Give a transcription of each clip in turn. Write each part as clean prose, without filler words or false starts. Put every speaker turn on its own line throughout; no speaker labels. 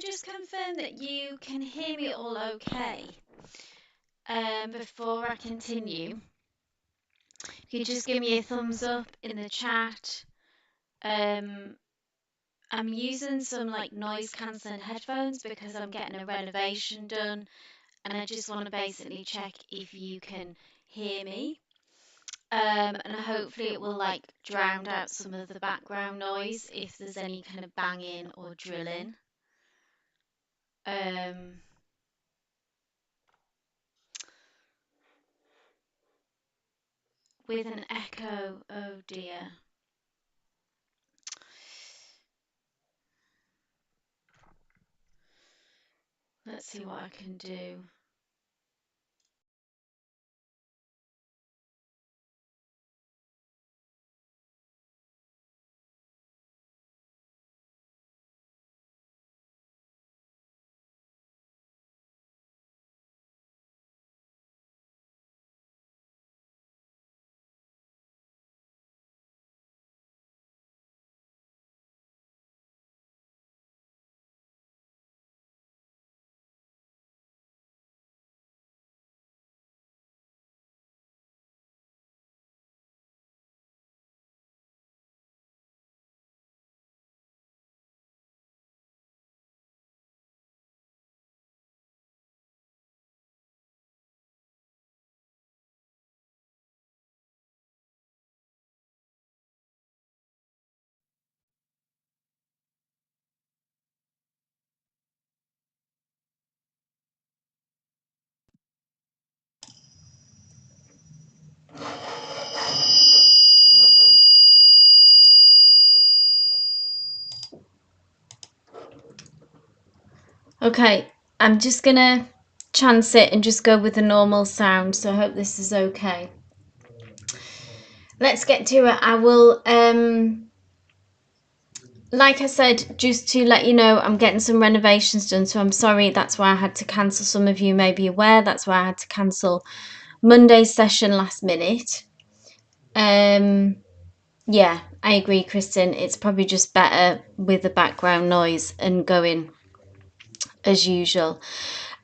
just confirm that you can hear me all okay before I continue? If you just give me a thumbs up in the chat. I'm using some like noise cancelling headphones because I'm getting a renovation done, and I just want to basically check if you can hear me. And hopefully it will like drown out some of the background noise if there's any kind of banging or drilling. With an echo, oh dear. Let's see what I can do. Okay, I'm just gonna chance it and just go with the normal sound, so I hope this is okay. Let's get to it. I will, like I said, just to let you know, I'm getting some renovations done, so I'm sorry. That's why I had to cancel. Some of you may be aware, that's why I had to cancel Monday's session last minute. Yeah, I agree, Kristen. It's probably just better with the background noise and going as usual.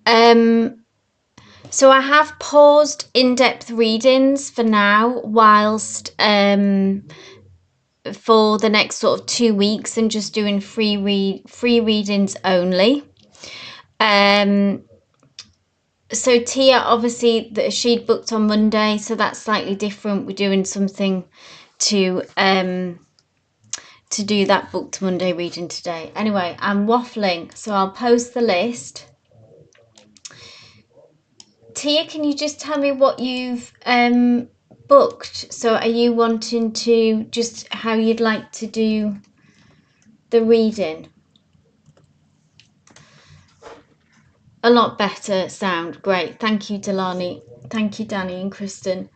So I have paused in-depth readings for now, whilst for the next sort of 2 weeks, and just doing free readings only. So Tia, obviously, she'd booked on Monday, so that's slightly different. We're doing something to do that booked Monday reading today. Anyway, I'm waffling, so I'll post the list. Tia, can you just tell me what you've booked? So are you wanting to just how you'd like to do the reading? A lot better sound. Great. Thank you, Delani. Thank you, Danny and Kristen.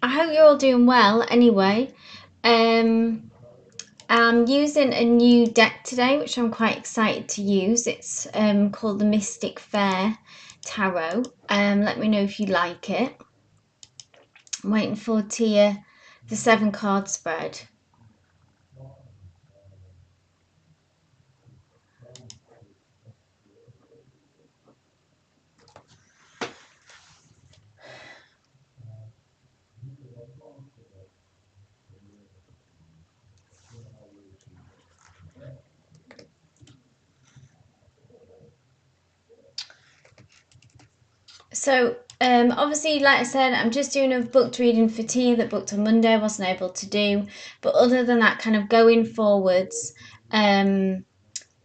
I hope you're all doing well anyway. I'm using a new deck today, which I'm quite excited to use. It's called the Mystic Fair Tarot. Let me know if you like it. I'm waiting for Tia, the 7 card spread. So obviously, like I said, I'm just doing a booked reading for Tia that booked on Monday. I wasn't able to do, but other than that, kind of going forwards, I'm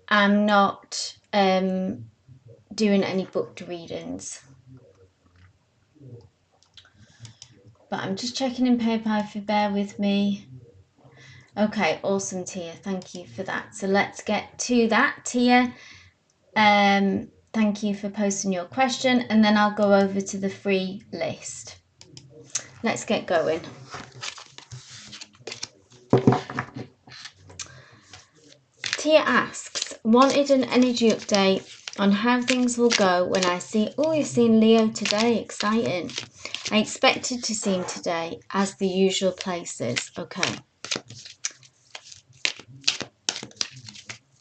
not doing any booked readings. But I'm just checking in PayPal if you bear with me. Okay, awesome, Tia. Thank you for that. So let's get to that, Tia. Thank you for posting your question, and then I'll go over to the free list. Let's get going. Tia asks, wanted an energy update on how things will go when I see... Oh, you're seeing Leo today. Exciting. I expected to see him today, as the usual places. Okay.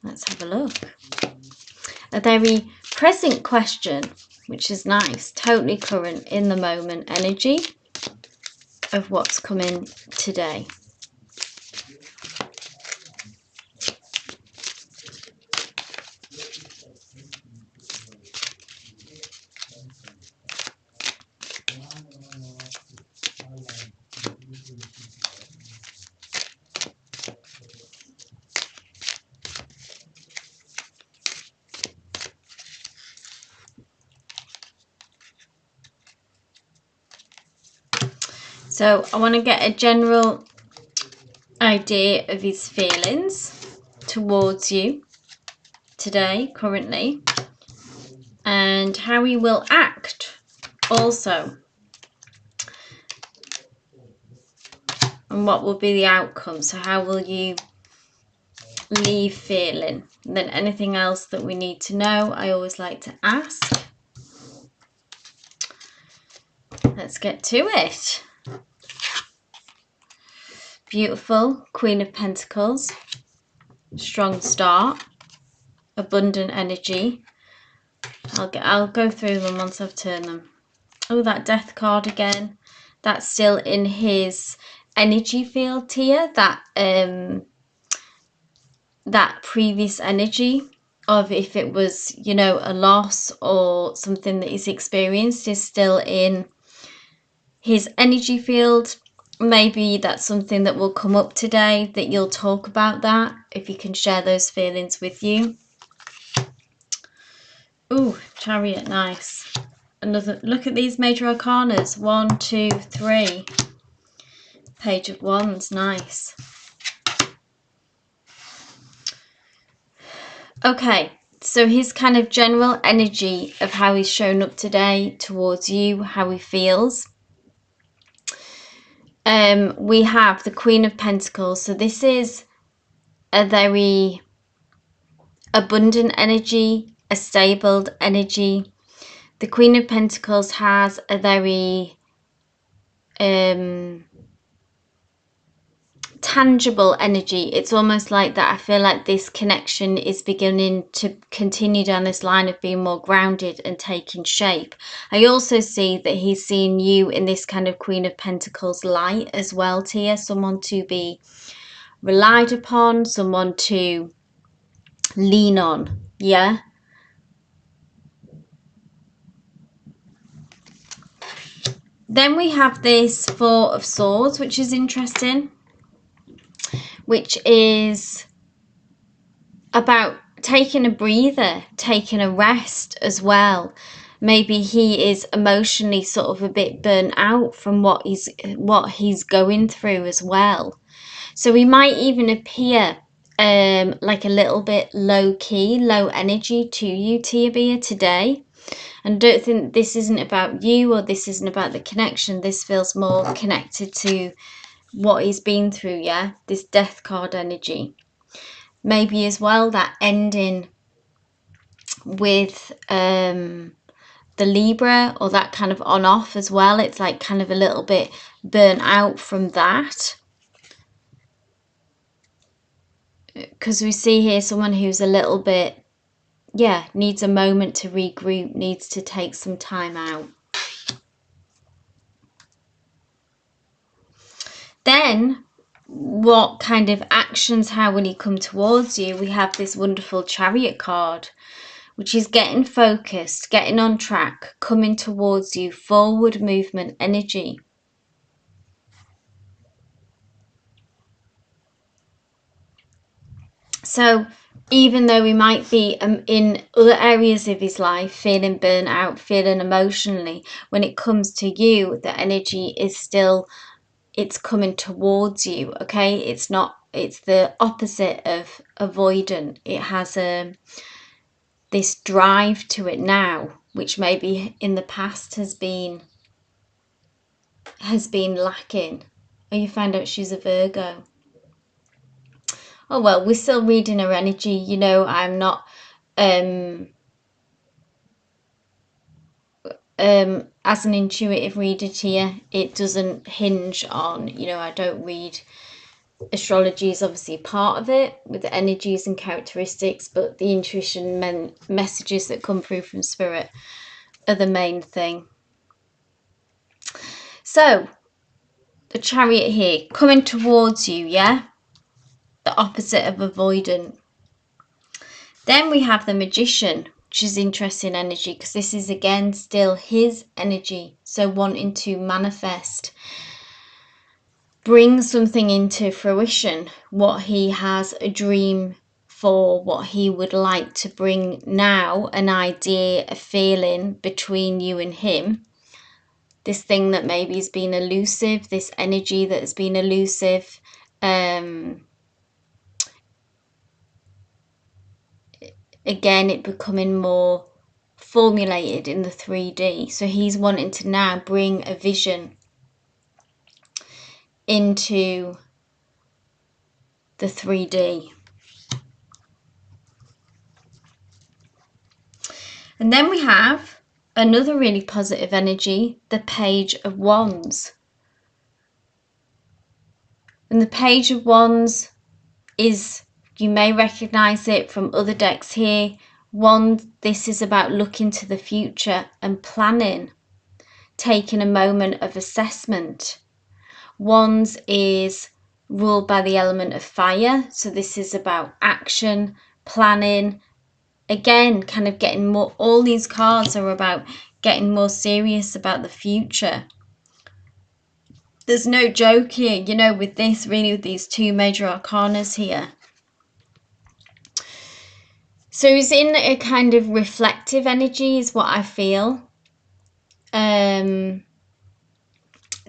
Let's have a look. A very present question, which is nice. Totally current, in the moment energy of what's coming today. So I want to get a general idea of his feelings towards you today, currently, and how he will act also, and what will be the outcome. So how will you leave feeling? And then anything else that we need to know, I always like to ask. Let's get to it. Beautiful Queen of Pentacles, strong start, abundant energy. I'll go through them once I've turned them. Oh, that Death card again. That's still in his energy field here. That previous energy of, if it was, you know, a loss or something that he's experienced, is still in his energy field. Maybe that's something that will come up today, that you'll talk about that, if you can share those feelings with you. Ooh, Chariot, nice. Another look at these major arcanas. 1, 2, 3. Page of Wands, nice. Okay, so his kind of general energy of how he's shown up today towards you, how he feels. We have the Queen of Pentacles. So this is a very abundant energy, a stable energy. The Queen of Pentacles has a very tangible energy. It's almost like that. I feel like this connection is beginning to continue down this line of being more grounded and taking shape. I also see that he's seeing you in this kind of Queen of Pentacles light as well, Tia. Someone to be relied upon, someone to lean on. Yeah. Then we have this Four of Swords, which is interesting, which is about taking a breather, taking a rest as well. Maybe he is emotionally sort of a bit burnt out from what he's going through as well. So he might even appear like a little bit low key, low energy to you, Tia, today. And don't think this isn't about you, or this isn't about the connection. This feels more connected to what he's been through, yeah? This Death card energy. Maybe as well that ending with the Libra, or that kind of on off as well. It's like kind of a little bit burnt out from that. Because we see here someone who's a little bit, yeah, needs a moment to regroup, needs to take some time out. Then, what kind of actions, how will he come towards you? We have this wonderful Chariot card, which is getting focused, getting on track, coming towards you, forward movement energy. So even though he might be in other areas of his life feeling burnt out, feeling emotionally, when it comes to you, the energy is still, it's coming towards you, okay? It's not, it's the opposite of avoidant. It has this drive to it now, which maybe in the past has been lacking. Oh, you find out she's a Virgo. Oh well, we're still reading her energy, you know. I'm not as an intuitive reader to you, it doesn't hinge on, you know, I don't read astrology is obviously part of it with the energies and characteristics, but the intuition messages that come through from spirit are the main thing. So the Chariot here coming towards you, yeah, the opposite of avoidant. Then we have the Magician, which is interesting energy because this is again still his energy, so wanting to manifest, bring something into fruition, what he has a dream for, what he would like to bring now, an idea, a feeling between you and him. This thing that maybe has been elusive, this energy that has been elusive. Again, it becoming more formulated in the 3D. So he's wanting to now bring a vision into the 3D. And then we have another really positive energy, the Page of Wands. And the Page of Wands is, you may recognize it from other decks here. This is about looking to the future and planning, taking a moment of assessment. Wands is ruled by the element of fire, so this is about action, planning, again kind of getting more, all these cards are about getting more serious about the future. There's no joke here, you know, with this, really, with these two major arcanas here. So he's in a kind of reflective energy is what I feel.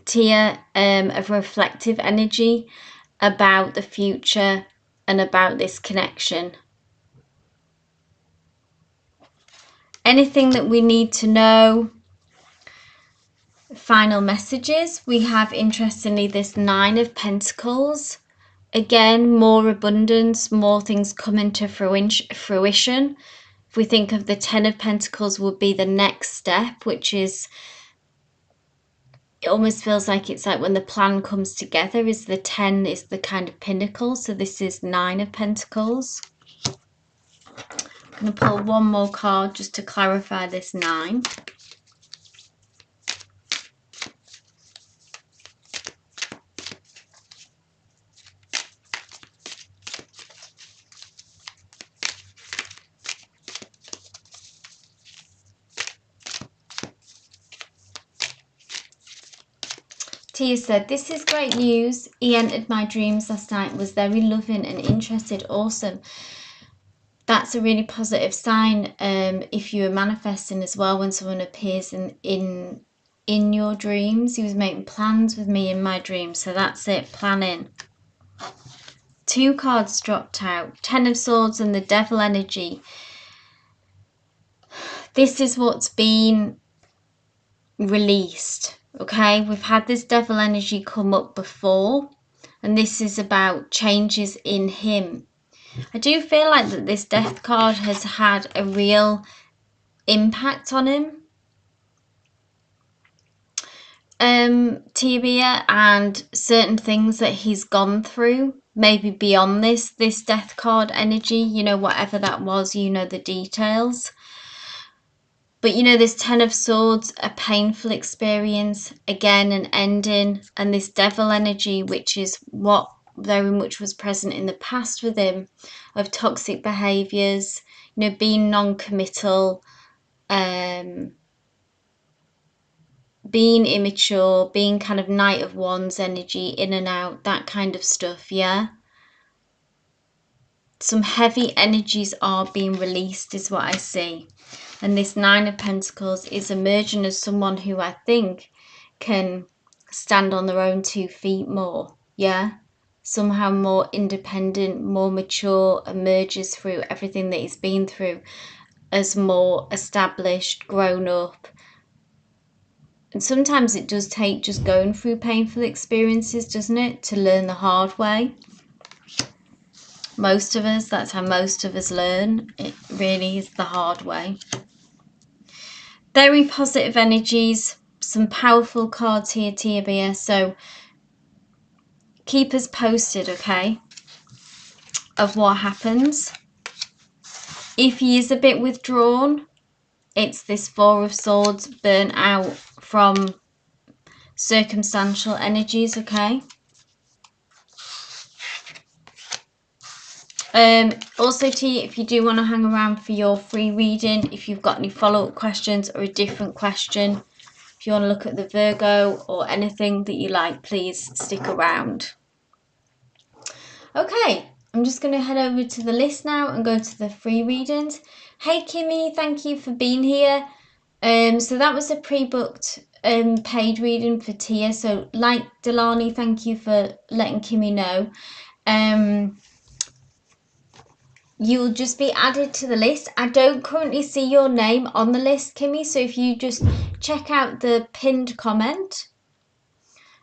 Tia, of reflective energy about the future and about this connection. Anything that we need to know. Final messages. We have, interestingly, this Nine of Pentacles. Again, more abundance, more things coming to fruition. If we think of the Ten of Pentacles would be the next step, which is, it almost feels like it's like when the plan comes together, is the 10 is the kind of pinnacle. So this is Nine of Pentacles. I'm going to pull one more card just to clarify this 9. Tia said, this is great news. He entered my dreams last night, was very loving and interested. Awesome. That's a really positive sign. If you are manifesting as well, when someone appears in your dreams. He was making plans with me in my dreams. So that's it, planning. 2 cards dropped out. 10 of Swords and the Devil energy. This is what's been released. Okay, we've had this devil energy come up before, and this is about changes in him. I do feel like that this death card has had a real impact on him, Tibia, and certain things that he's gone through, maybe beyond this death card energy, you know, whatever that was, you know the details. But you know, this 10 of Swords, a painful experience, again an ending, and this devil energy, which is what very much was present in the past with him, of toxic behaviours, you know, being non-committal, being immature, being kind of Knight of Wands energy, in and out, that kind of stuff, yeah? Some heavy energies are being released is what I see. And this 9 of Pentacles is emerging as someone who I think can stand on their own 2 feet more, yeah? Somehow more independent, more mature, emerges through everything that he's been through as more established, grown up. And sometimes it does take just going through painful experiences, doesn't it, to learn the hard way. Most of us, that's how most of us learn. It really is the hard way. Very positive energies, some powerful cards here, Tia, so keep us posted, okay, of what happens. If he is a bit withdrawn, it's this Four of Swords, burnt out from circumstantial energies, okay. Also, T, if you do want to hang around for your free reading, if you've got any follow-up questions or a different question, if you want to look at the Virgo or anything that you like, please stick around. Okay, I'm just going to head over to the list now and go to the free readings. Hey Kimmy, thank you for being here. So that was a pre-booked paid reading for Tia. So like Delani, thank you for letting Kimmy know. You'll just be added to the list. I don't currently see your name on the list, Kimmy, so if you just check out the pinned comment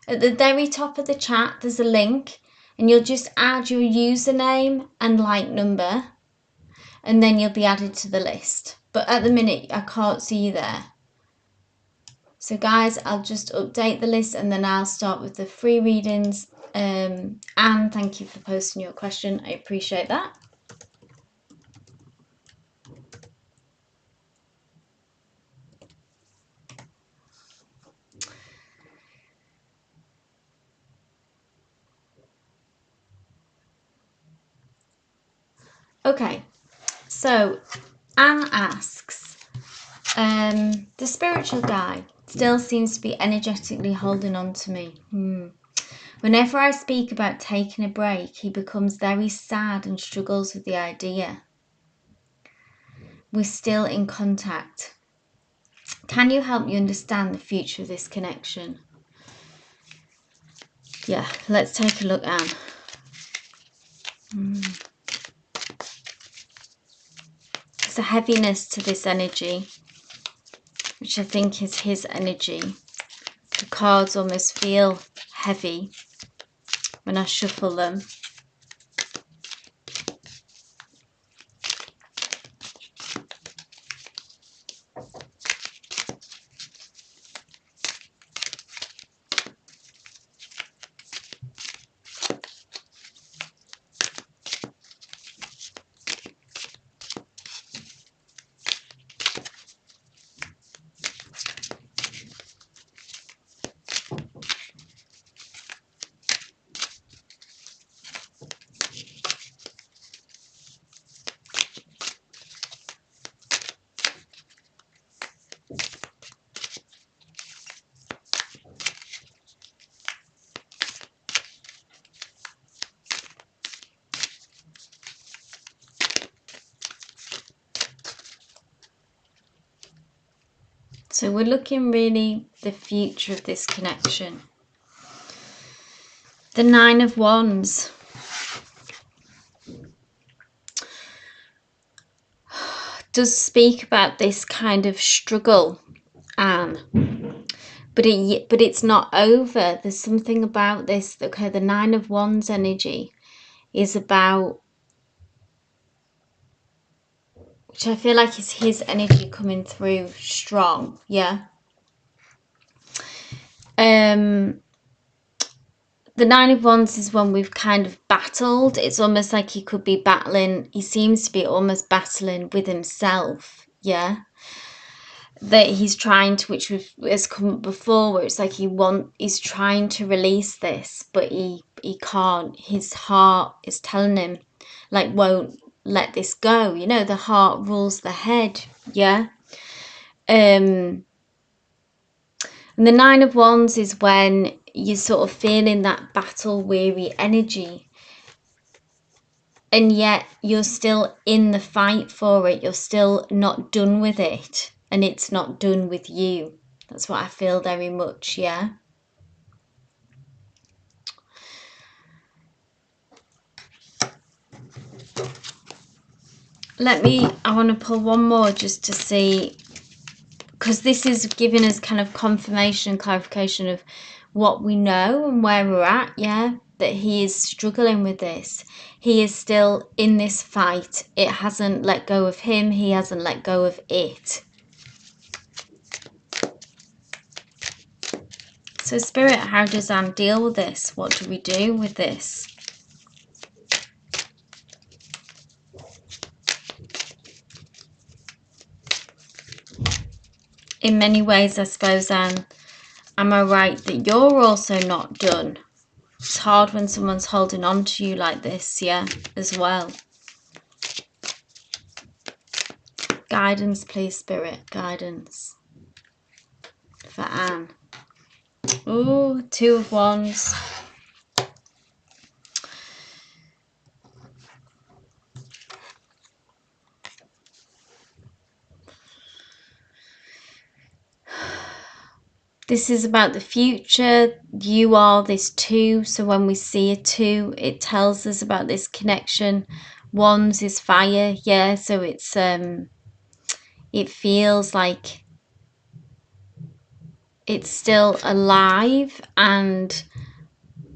at the very top of the chat, there's a link, and you'll just add your username and like number, and then you'll be added to the list. But at the minute I can't see you there. So guys, I'll just update the list and then I'll start with the free readings. And thank you for posting your question, I appreciate that. Okay, so Anne asks, the spiritual guide still seems to be energetically holding on to me. Whenever I speak about taking a break, he becomes very sad and struggles with the idea. We're still in contact. Can you help me understand the future of this connection? Yeah, let's take a look, Anne. There's a heaviness to this energy, which I think is his energy. The cards almost feel heavy when I shuffle them. So we're looking really the future of this connection. The Nine of Wands. Does speak about this kind of struggle, Anne. But it's not over. There's something about this. Okay, the Nine of Wands energy is about, which I feel like is his energy coming through strong, yeah. The Nine of Wands is when we've kind of battled. It's almost like he could be battling. He seems to be almost battling with himself, yeah. That he's trying to, which has come up before, where it's like he's trying to release this, but he can't. His heart is telling him, like, won't let this go. You know, the heart rules the head, yeah. And the Nine of Wands is when you're sort of feeling that battle weary energy, and yet you're still in the fight for it. You're still not done with it, and it's not done with you. That's what I feel very much, yeah. I want to pull one more just to see, because this is giving us kind of confirmation and clarification of what we know and where we're at, yeah, that he is struggling with this. He is still in this fight. It hasn't let go of him. He hasn't let go of it. So Spirit, how does Anne deal with this? What do we do with this? In many ways, I suppose, Anne, am I right that you're also not done? It's hard when someone's holding on to you like this, yeah, as well. Guidance, please, Spirit, guidance for Anne. Ooh, Two of Wands. This is about the future. You are this two. So when we see a two, it tells us about this connection. Wands is fire. Yeah. So it feels like it's still alive, and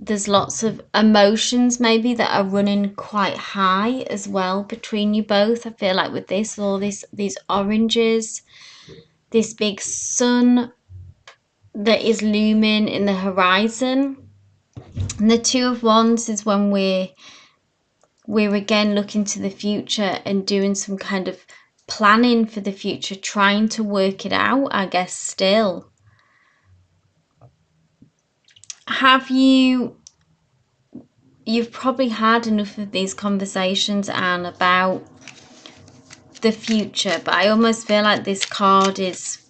there's lots of emotions maybe that are running quite high as well between you both. I feel like with this, all these oranges, this big sun that is looming in the horizon. And the Two of Wands is when we're again looking to the future and doing some kind of planning for the future, trying to work it out, I guess. Still, have you've probably had enough of these conversations, Anne, about the future, but I almost feel like this card is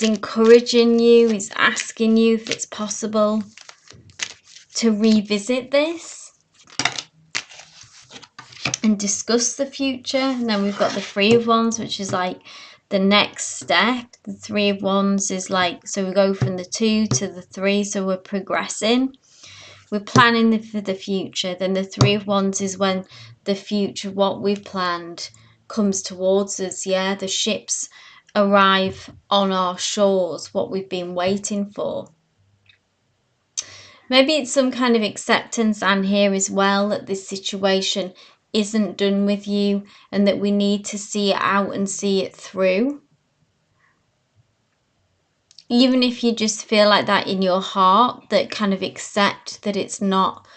encouraging you, is asking you if it's possible to revisit this and discuss the future. And then we've got the Three of Wands, which is like the next step. The Three of Wands is like, so we go from the two to the three, so we're progressing, we're planning for the future. Then the Three of Wands is when the future, what we've planned, comes towards us. Yeah, the ships arrive on our shores, what we've been waiting for. Maybe it's some kind of acceptance, and here as well, that this situation isn't done with you and that we need to see it out and see it through. Even if you just feel like that in your heart, that kind of accept that it's not,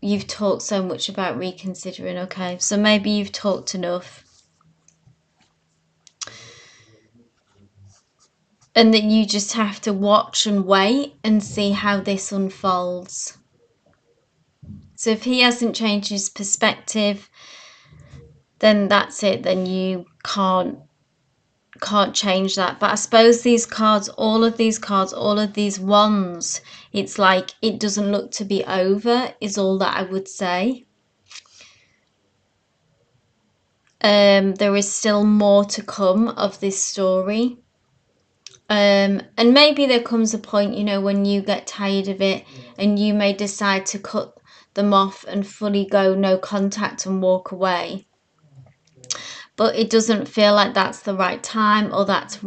you've talked so much about reconsidering, okay, so maybe you've talked enough. And that you just have to watch and wait and see how this unfolds. So if he hasn't changed his perspective, then that's it. Then you can't change that. But I suppose these cards, all of these wands, it's like it doesn't look to be over, is all that I would say. There is still more to come of this story. And maybe there comes a point, you know, when you get tired of it and you may decide to cut them off and fully go no contact and walk away. But it doesn't feel like that's the right time, or that's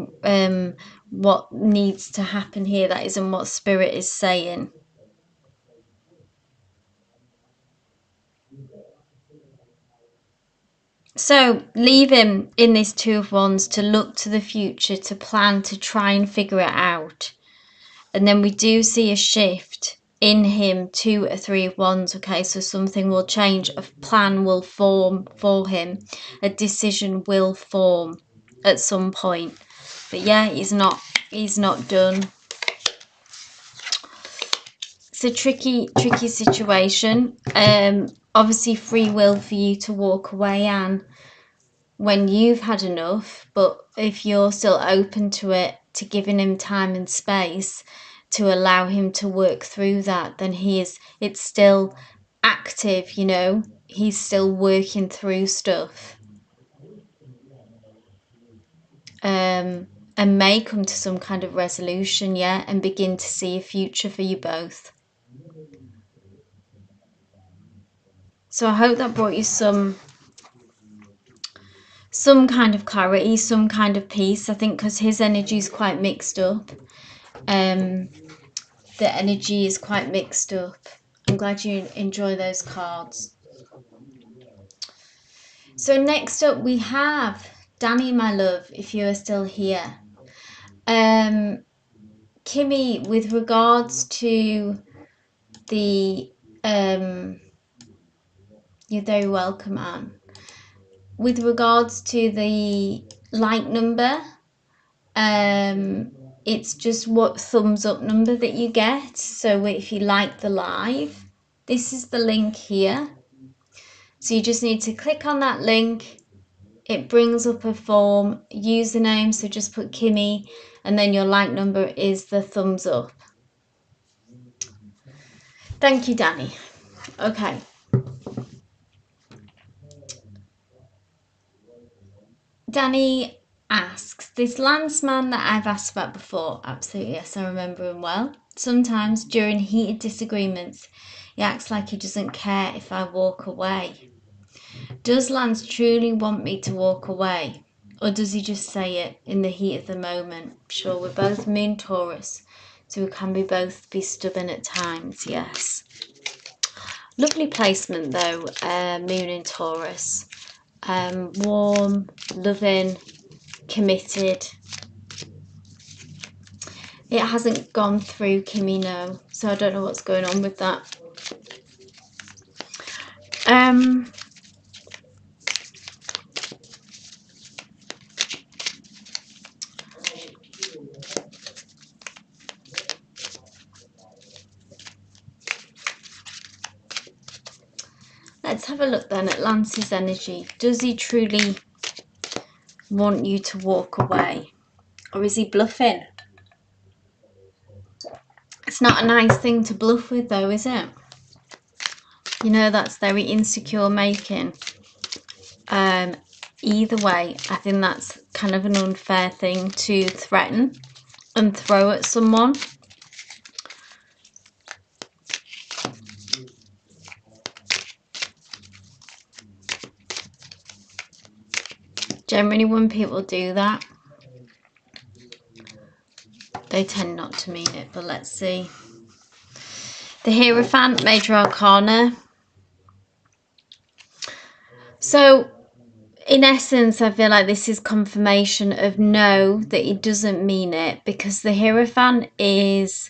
what needs to happen here. That isn't what Spirit is saying. So leave him in this Two of Wands to look to the future, to plan, to try and figure it out. And then we do see a shift in him to a Three of Wands. Okay, so something will change, a plan will form for him, a decision will form at some point. But yeah, he's not done. It's a tricky situation. Obviously free will for you to walk away, Anne, when you've had enough. But if you're still open to it, to giving him time and space to allow him to work through that, then it's still active, you know, he's still working through stuff. And may come to some kind of resolution, yeah, and begin to see a future for you both. So I hope that brought you some kind of clarity, some kind of peace. I think because his energy is quite mixed up. The energy is quite mixed up. I'm glad you enjoy those cards. So next up we have Danny, my love, if you are still here. Kimmy, with regards to the you're very welcome, Anne. With regards to the like number, it's just what thumbs up number that you get. So if you like the live, this is the link here. So you just need to click on that link. It brings up a form, username, so just put Kimmy, and then your like number is the thumbs up. Thank you, Danny. Okay. Danny asks, this landsman that I've asked about before, absolutely, yes, I remember him well. Sometimes during heated disagreements, he acts like he doesn't care if I walk away. Does Lance truly want me to walk away? Or does he just say it in the heat of the moment? Sure, we're both Moon Taurus, so we can both be stubborn at times, yes. Lovely placement though, Moon in Taurus. Warm, loving, committed. It hasn't gone through Kimmy, no, so I don't know what's going on with that. Let's have a look then at Lance's energy. Does he truly want you to walk away? Or is he bluffing? It's not a nice thing to bluff with though, is it? You know, that's very insecure making. Either way, I think that's kind of an unfair thing to threaten and throw at someone. Generally, when people do that, they tend not to mean it, but let's see. The Hierophant, Major Arcana. So, in essence, I feel like this is confirmation of no, that he doesn't mean it, because the Hierophant is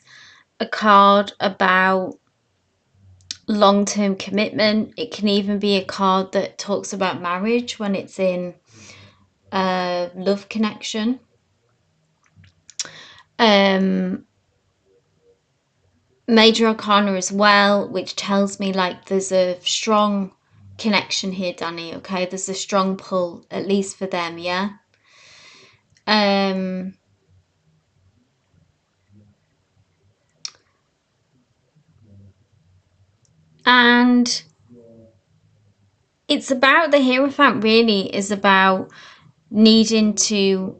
a card about long-term commitment. It can even be a card that talks about marriage when it's in a love connection. Major Arcana as well, which tells me like there's a strong connection here, Danny. Okay, there's a strong pull, at least for them, yeah. And it's about the Hierophant really is about needing to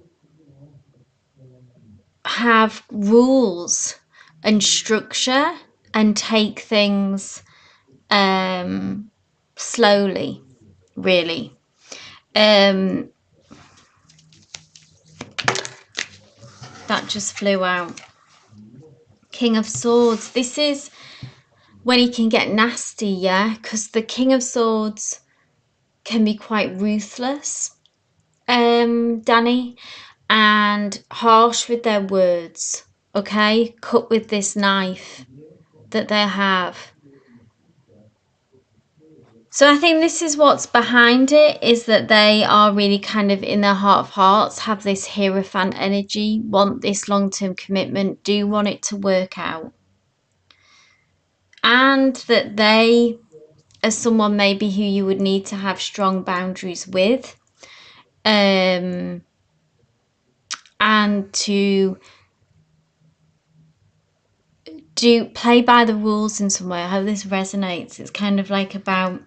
have rules and structure and take things slowly, really. That just flew out. King of Swords. This is when he can get nasty, yeah? Because the King of Swords can be quite ruthless, Danny, and harsh with their words, okay? Cut with this knife that they have. So I think this is what's behind it, is that they are really kind of in their heart of hearts, have this Hierophant energy, want this long-term commitment, do want it to work out. And that they, as someone maybe who you would need to have strong boundaries with, and to do play by the rules in some way. I hope this resonates. It's kind of like about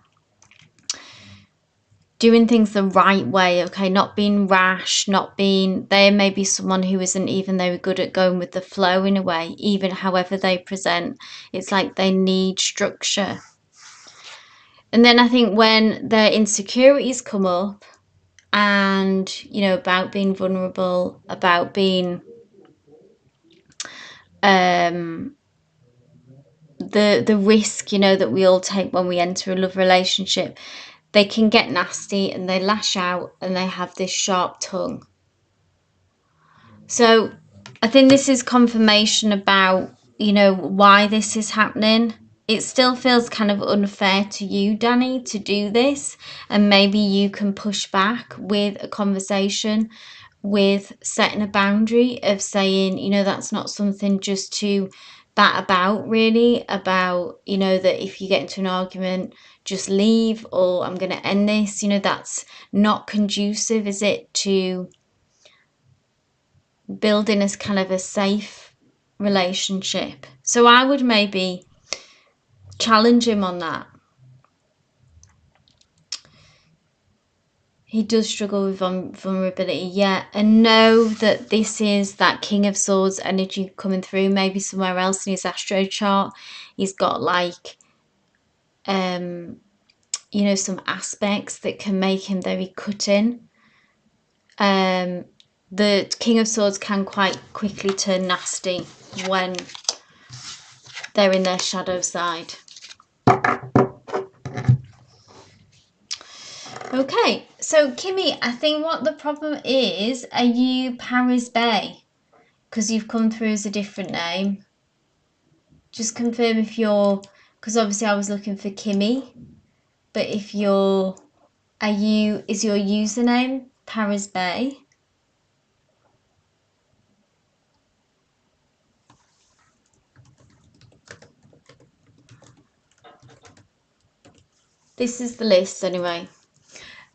doing things the right way, okay, not being rash, not being, there may be someone who isn't even very good at going with the flow in a way, even however they present. It's like they need structure. And then I think when their insecurities come up, and you know, about being vulnerable, about being the risk, you know, that we all take when we enter a love relationship, they can get nasty and they lash out and they have this sharp tongue. So I think this is confirmation about, you know, why this is happening. It still feels kind of unfair to you, Danny, to do this, and maybe you can push back with a conversation, with setting a boundary of saying, you know, that's not something just to bat about, really, about, you know, that if you get into an argument, just leave, or I'm going to end this. You know, that's not conducive, is it, to building as kind of a safe relationship. So I would maybe challenge him on that. He does struggle with vulnerability, yeah, and know that this is that King of Swords energy coming through. Maybe somewhere else in his astro chart, he's got like, you know, some aspects that can make him very cutting. The King of Swords can quite quickly turn nasty when they're in their shadow side. Okay, so Kimmy, I think what the problem is, are you Paris Bay? Because you've come through as a different name. Just confirm if you're, because obviously I was looking for Kimmy, but if you're, is your username Paris Bay? This is the list anyway.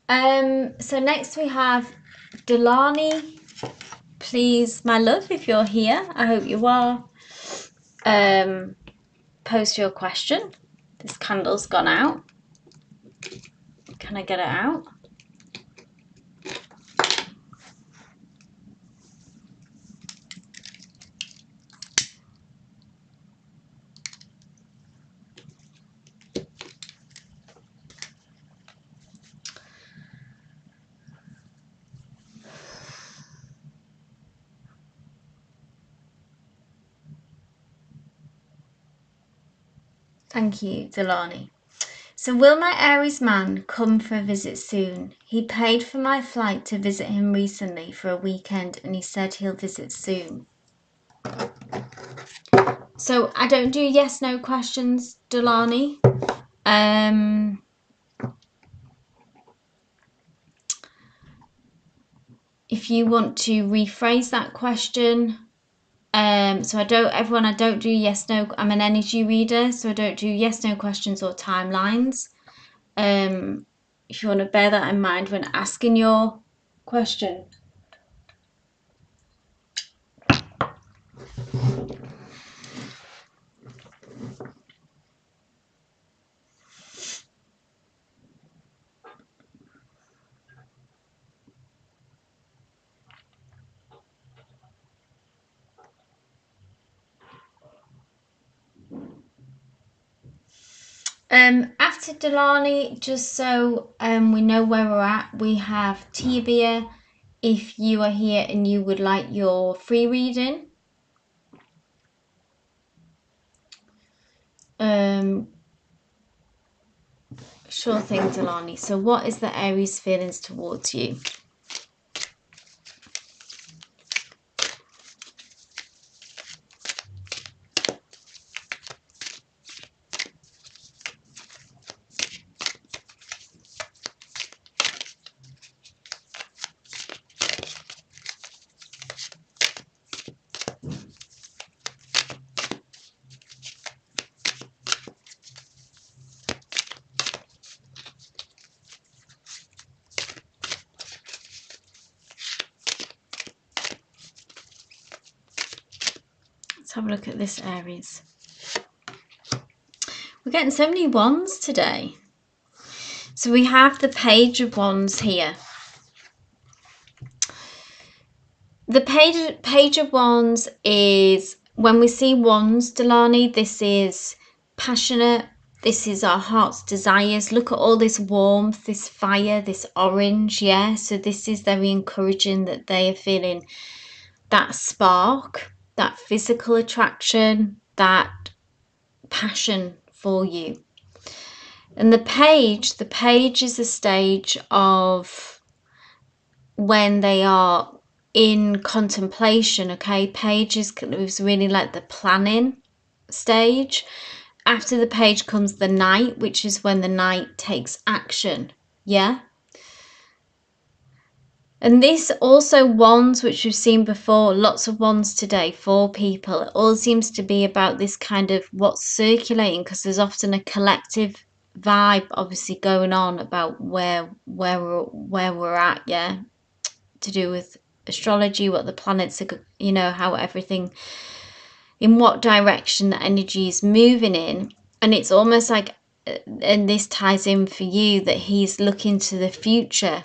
So next we have Delani. Please, my love, if you're here, I hope you are, post your question. This candle's gone out. Can I get it out? Thank you, Delani. So will my Aries man come for a visit soon? He paid for my flight to visit him recently for a weekend and he said he'll visit soon. So I don't do yes no questions, Delani. If you want to rephrase that question, so I don't do yes no. I'm an energy reader, so I don't do yes no questions or timelines. If you want to bear that in mind when asking your question. After Delani, just so we know where we're at, we have Tia. If you are here and you would like your free reading, sure thing, Delani. So what is the Aries feelings towards you? Let's have a look at this Aries. We're getting so many wands today. So we have the Page of Wands here. The page of Wands is, when we see wands, Delani, this is passionate. This is our heart's desires. Look at all this warmth, this fire, this orange, yeah? So this is very encouraging that they are feeling that spark, that physical attraction, that passion for you. And the page is a stage of when they are in contemplation. Okay, Page is really like the planning stage. After the Page comes the Knight, which is when the Knight takes action. Yeah. And this also wands, which we've seen before, lots of wands today for people. It all seems to be about this kind of what's circulating, because there's often a collective vibe obviously going on about where we're at, yeah, to do with astrology, what the planets are, you know, how everything, in what direction the energy is moving in. And it's almost like, and this ties in for you, that he's looking to the future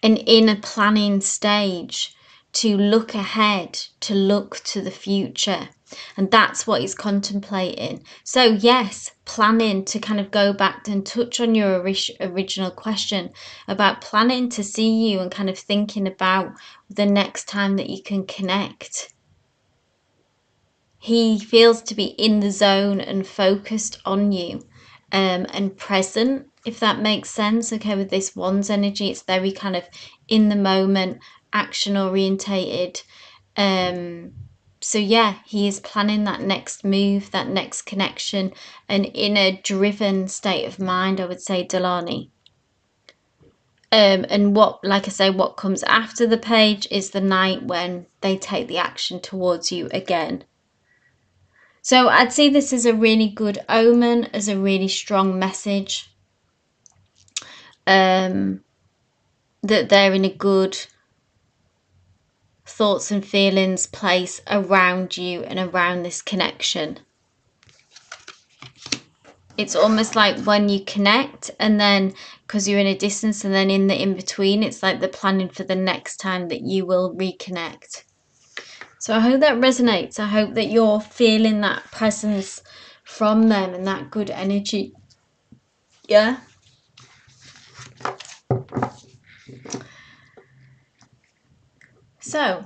and in a planning stage, to look ahead, to look to the future. And that's what he's contemplating. So yes, planning, to kind of go back and touch on your original question about planning to see you and kind of thinking about the next time that you can connect. He feels to be in the zone and focused on you, and present, if that makes sense. Okay, with this wands energy, it's very kind of in the moment, action orientated. So yeah, he is planning that next move, that next connection, and in a driven state of mind, I would say, Delani. And what, like I say, what comes after the Page is the Knight, when they take the action towards you again. So I'd see this as a really good omen, as a really strong message, that they're in a good thoughts and feelings place around you and around this connection. It's almost like when you connect, and then because you're in a distance, and then in the in-between, it's like the planning for the next time that you will reconnect. So I hope that resonates. I hope that you're feeling that presence from them and that good energy. Yeah. So,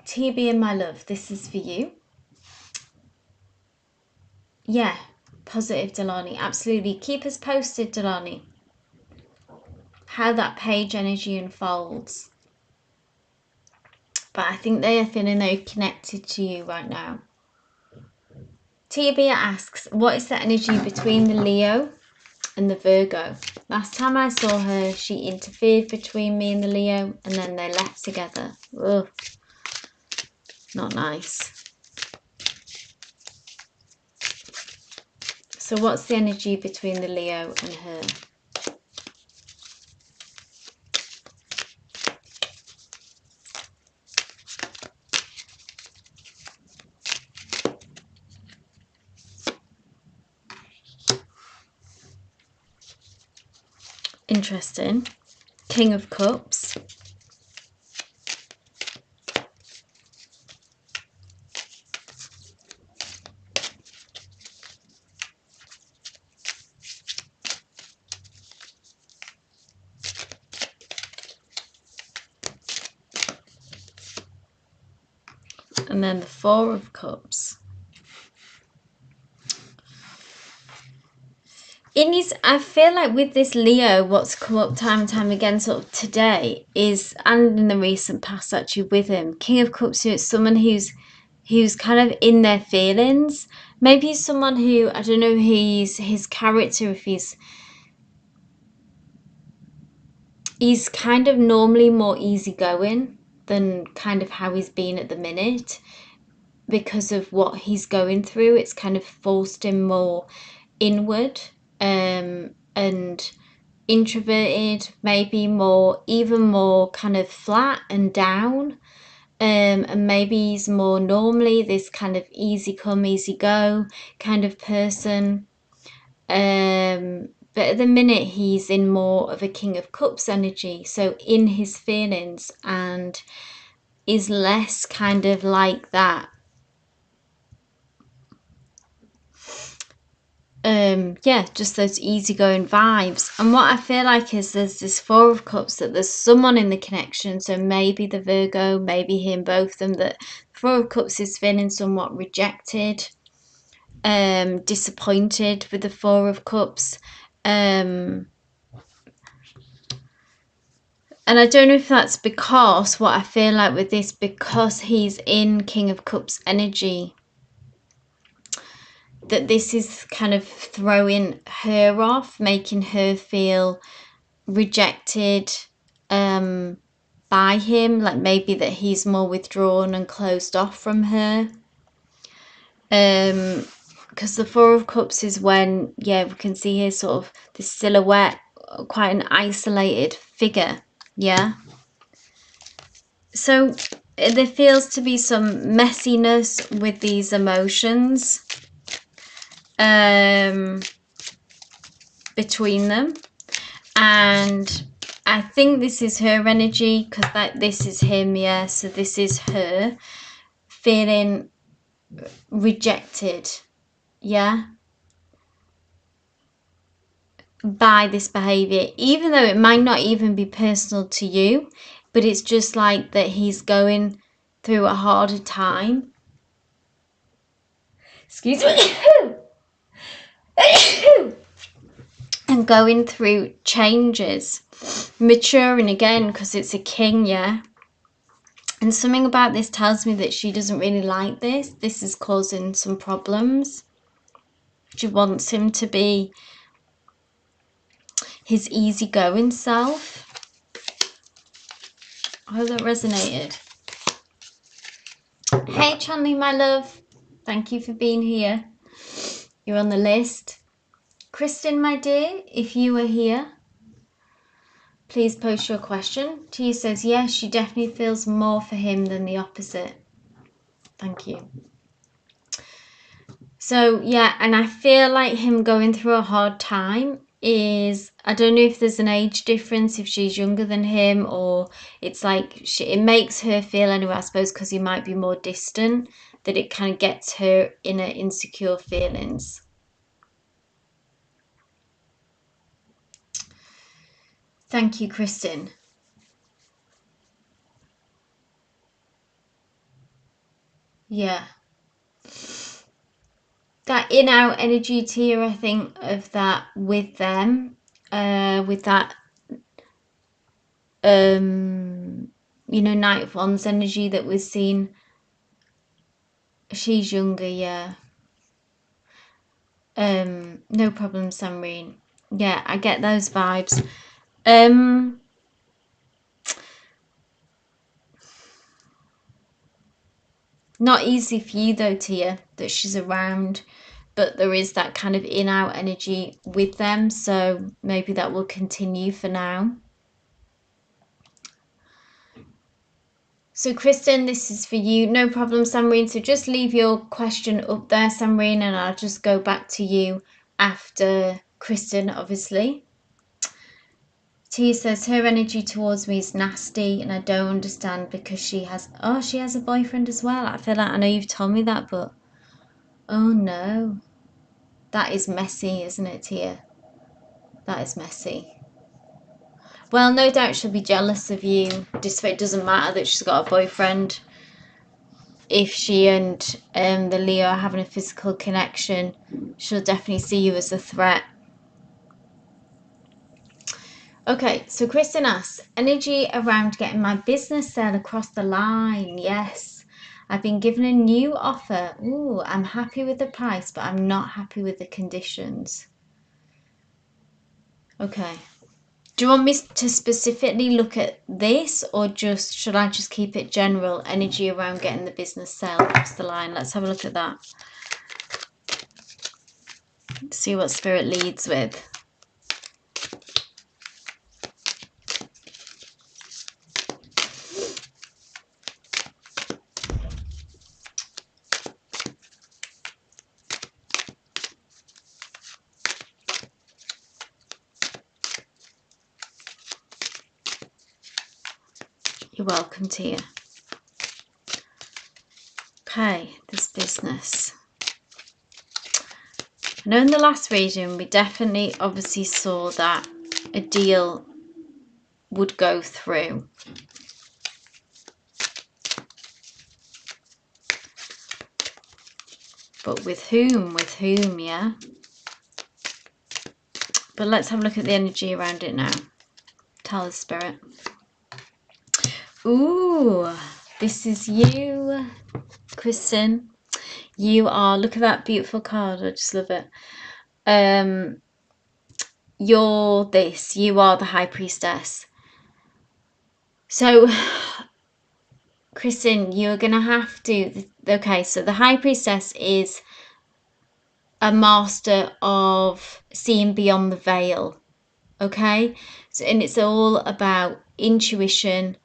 TB and my love, this is for you. Yeah, positive, Delani. Absolutely. Keep us posted, Delani, how that Page energy unfolds. But I think they are feeling very connected to you right now. Tia asks, what is the energy between the Leo and the Virgo? Last time I saw her, she interfered between me and the Leo, and then they left together. Ugh. Not nice. So what's the energy between the Leo and her? Interesting. King of Cups. And then the Four of Cups. I feel like with this Leo, what's come up time and time again sort of today is, and in the recent past actually with him, King of Cups, who is someone who's kind of in their feelings. Maybe he's someone who, I don't know, his character, if he's kind of normally more easygoing than kind of how he's been at the minute, because of what he's going through. It's kind of forced him more inward, and introverted, maybe even more kind of flat and down. And maybe he's more normally this kind of easy come, easy go kind of person. But at the minute he's in more of a King of Cups energy, so in his feelings, and is less kind of like that. Yeah, just those easygoing vibes. And what I feel like is there's this Four of Cups, that there's someone in the connection, so maybe the Virgo, maybe him, both of them, that Four of Cups is feeling somewhat rejected, disappointed with the Four of Cups. And I don't know if that's because, what I feel like with this, because he's in King of Cups energy, that this is kind of throwing her off, making her feel rejected by him, like maybe that he's more withdrawn and closed off from her. Because the Four of Cups is when, yeah, we can see here sort of this silhouette, quite an isolated figure, yeah. So there feels to be some messiness with these emotions between them, and I think this is her energy, because this is him, yeah. So this is her feeling rejected, yeah, by this behavior, even though it might not even be personal to you, but it's just like that he's going through a harder time. Excuse me. And going through changes, maturing again, because it's a king, yeah. And something about this tells me that she doesn't really like this. This is causing some problems. She wants him to be his easygoing self. I hope that resonated. Hey Chanley, my love. Thank you for being here. You're on the list. Kristen, my dear, if you were here, please post your question. Tia says, yes, she definitely feels more for him than the opposite. Thank you. So, yeah, and I feel like him going through a hard time is, I don't know if there's an age difference, if she's younger than him, or it's like, it makes her feel anyway, I suppose, because he might be more distant, that it kind of gets her in her insecure feelings. Thank you, Kristen. Yeah. That in-out energy tier, I think, of that with them, with that, you know, Knight of Wands energy that we've seen. She's younger, yeah. No problem, Samreen. Yeah, I get those vibes. Not easy for you though, Tia, that she's around, but there is that kind of in-out energy with them, so maybe that will continue for now. So Kristen, this is for you. No problem, Samreen. So just leave your question up there, Samreen, and I'll just go back to you after Kristen, obviously. Tia says, her energy towards me is nasty and I don't understand because she has a boyfriend as well. I feel like, I know you've told me that, but oh no. That is messy, isn't it, Tia? That is messy. Well, no doubt she'll be jealous of you. Just it doesn't matter that she's got a boyfriend. If she and the Leo are having a physical connection, she'll definitely see you as a threat. Okay, so Kristen asks, energy around getting my business sale across the line. Yes, I've been given a new offer. Ooh, I'm happy with the price, but I'm not happy with the conditions. Okay. Do you want me to specifically look at this, or should I just keep it general, energy around getting the business sale across the line? Let's have a look at that. See what Spirit leads with. You're welcome, Tia. Okay, this business. I know in the last reading we definitely obviously saw that a deal would go through. But with whom? With whom, yeah? But let's have a look at the energy around it now. Tell the spirit. Ooh, this is you, Kristen. You are, look at that beautiful card. I just love it. You're this. You are the High Priestess. So, Kristen, you're going to have to... Okay, so the High Priestess is a master of seeing beyond the veil. Okay? So, and it's all about intuition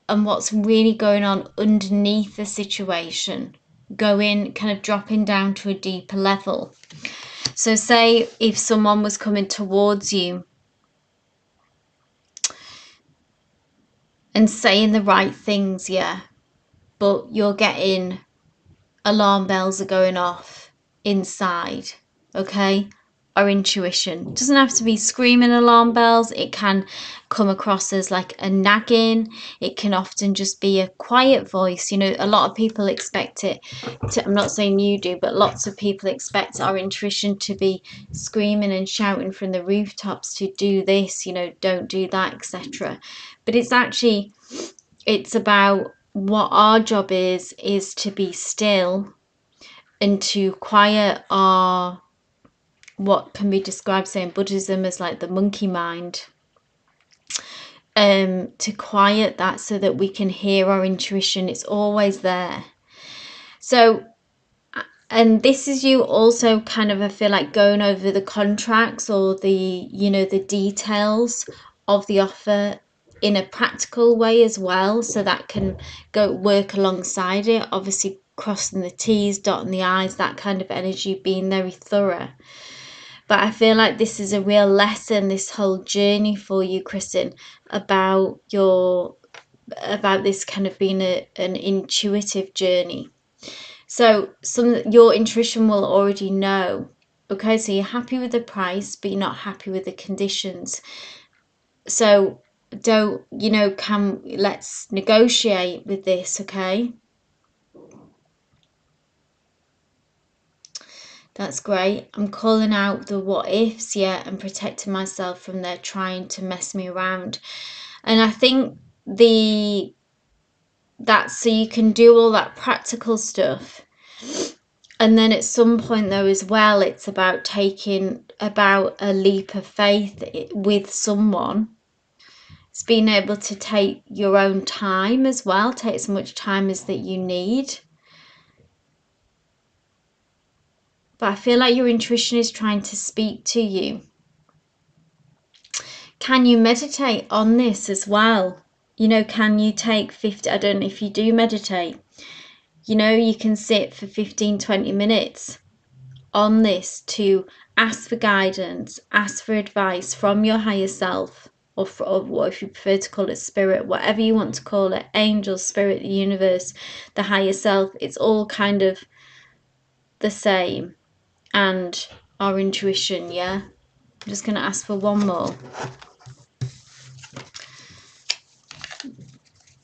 and what's really going on underneath the situation. Going, kind of dropping down to a deeper level. So say if someone was coming towards you and saying the right things, yeah, but you're getting alarm bells are going off inside, okay? Our intuition. It doesn't have to be screaming alarm bells. It can come across as like a nagging. It can often just be a quiet voice. You know, a lot of people expect it to, I'm not saying you do, but lots of people expect our intuition to be screaming and shouting from the rooftops to do this, you know, don't do that, etc. But it's actually, it's about what our job is to be still and to quiet our, what can be described, say in Buddhism, as like the monkey mind, to quiet that so that we can hear our intuition. It's always there. So, and this is you also kind of, I feel like, going over the contracts or the, you know, the details of the offer in a practical way as well, so that can go work alongside it. Obviously crossing the T's, dotting the I's, that kind of energy, being very thorough. But I feel like this is a real lesson, this whole journey for you, Kristen, about this kind of being an intuitive journey. So your intuition will already know. Okay, so you're happy with the price, but you're not happy with the conditions. So don't, you know, let's negotiate with this, okay? That's great. I'm calling out the what ifs, yeah, and protecting myself from their trying to mess me around. And I think that's so you can do all that practical stuff. And then at some point though as well, it's about taking about a leap of faith with someone. It's being able to take your own time as well, take as much time as that you need. But I feel like your intuition is trying to speak to you. Can you meditate on this as well? You know, can you take 50, I don't know if you do meditate, you know, you can sit for 15-20 minutes on this to ask for guidance, ask for advice from your higher self, or what if you prefer to call it spirit, whatever you want to call it, angel, spirit, the universe, the higher self, it's all kind of the same. And our intuition, yeah? I'm just going to ask for one more.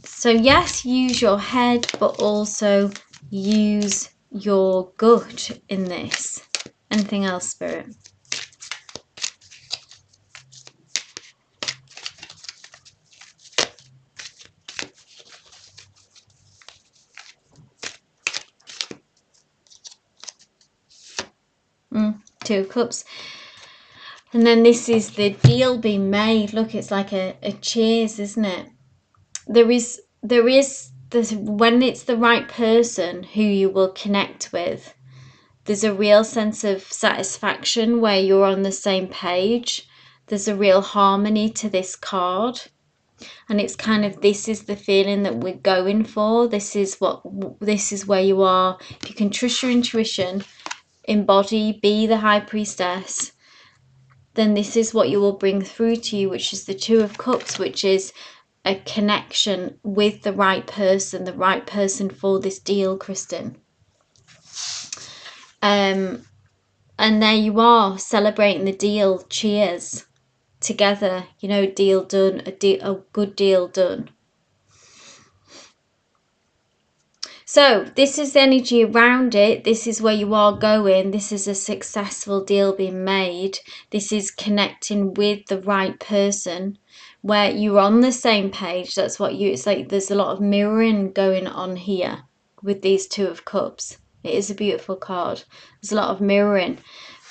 So yes, use your head, but also use your gut in this. Anything else, Spirit? Two of Cups. And then this is the deal being made. Look, it's like a cheers, isn't it? There is this, when it's the right person who you will connect with, there's a real sense of satisfaction where you're on the same page. There's a real harmony to this card. And it's kind of, this is the feeling that we're going for. This is where you are. If you can trust your intuition, embody, be the High Priestess, then this is what you will bring through to you, which is the Two of Cups, which is a connection with the right person for this deal, Kristen. And there you are, celebrating the deal. Cheers together, you know, deal done, a good deal done. So this is the energy around it. This is where you are going. This is a successful deal being made. This is connecting with the right person where you're on the same page. That's what it's like there's a lot of mirroring going on here with these Two of Cups. It is a beautiful card. There's a lot of mirroring.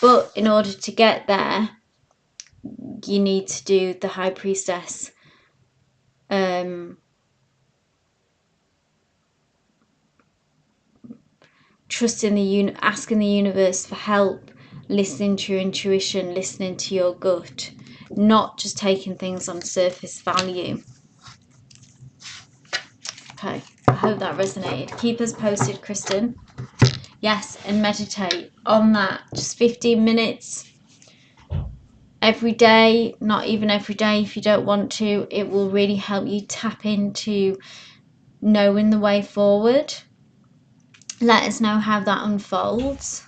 But in order to get there, you need to do the High Priestess. Trusting asking the universe for help, listening to your intuition, listening to your gut, not just taking things on surface value. Okay, I hope that resonated. Keep us posted, Kristen. Yes, and meditate on that. Just 15 minutes every day, not even every day if you don't want to. It will really help you tap into knowing the way forward. Let us know how that unfolds.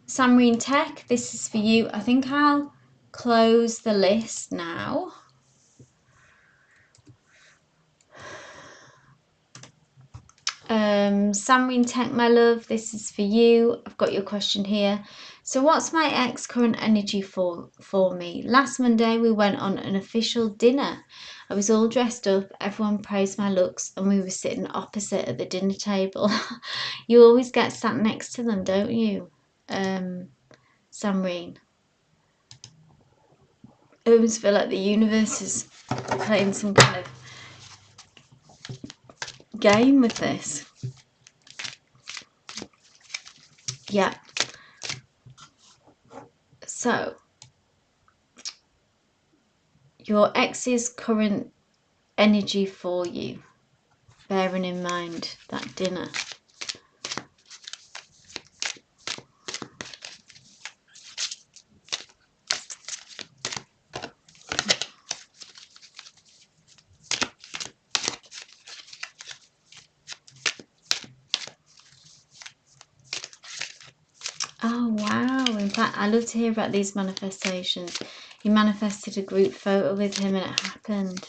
Samreen Tech, this is for you. I think I'll close the list now. Samreen Tech, my love, this is for you. I've got your question here. So what's my ex current energy for me? Last Monday we went on an official dinner. I was all dressed up, everyone praised my looks, and we were sitting opposite at the dinner table. You always get sat next to them, don't you, Samreen? I always feel like the universe is playing some kind of game with this. Yeah. So, your ex's current energy for you, bearing in mind that dinner. Oh, wow. In fact, I love to hear about these manifestations. You manifested a group photo with him and it happened.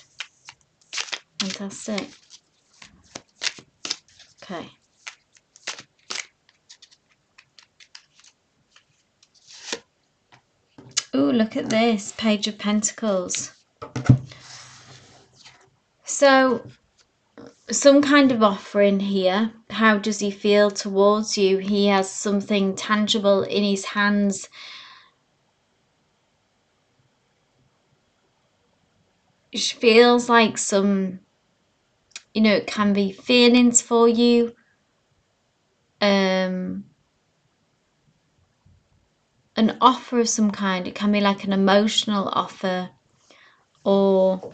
Fantastic. Okay. Ooh, look at this. Page of Pentacles. So, some kind of offering here. How does he feel towards you? He has something tangible in his hands. It feels like some, it can be feelings for you. An offer of some kind. It can be like an emotional offer, or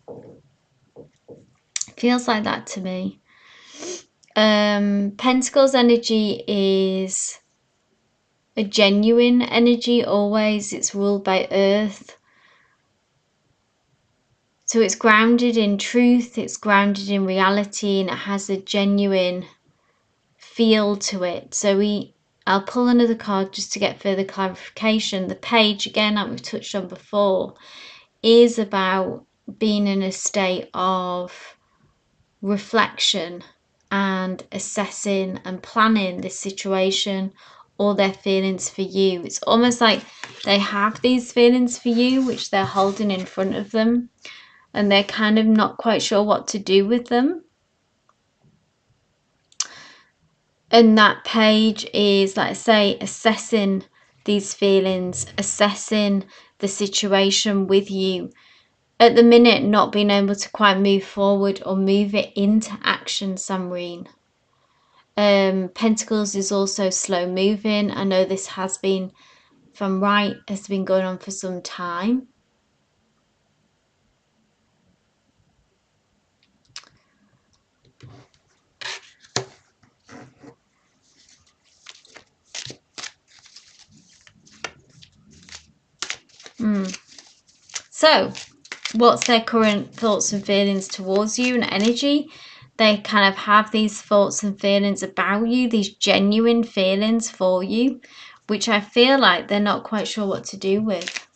it feels like that to me. Pentacles energy is a genuine energy always. It's ruled by earth. So it's grounded in truth, it's grounded in reality, and it has a genuine feel to it. So I'll pull another card just to get further clarification. The page, again, like we've touched on before, is about being in a state of reflection and assessing and planning this situation or their feelings for you. It's almost like they have these feelings for you, which they're holding in front of them, and they're kind of not quite sure what to do with them. And that page is, like I say, assessing these feelings, assessing the situation with you. At the minute, not being able to quite move forward or move it into action, Samreen. Pentacles is also slow moving. I know this has been, if I'm right, has been going on for some time. So, what's their current thoughts and feelings towards you and energy? They kind of have these thoughts and feelings about you, these genuine feelings for you, which I feel like they're not quite sure what to do with.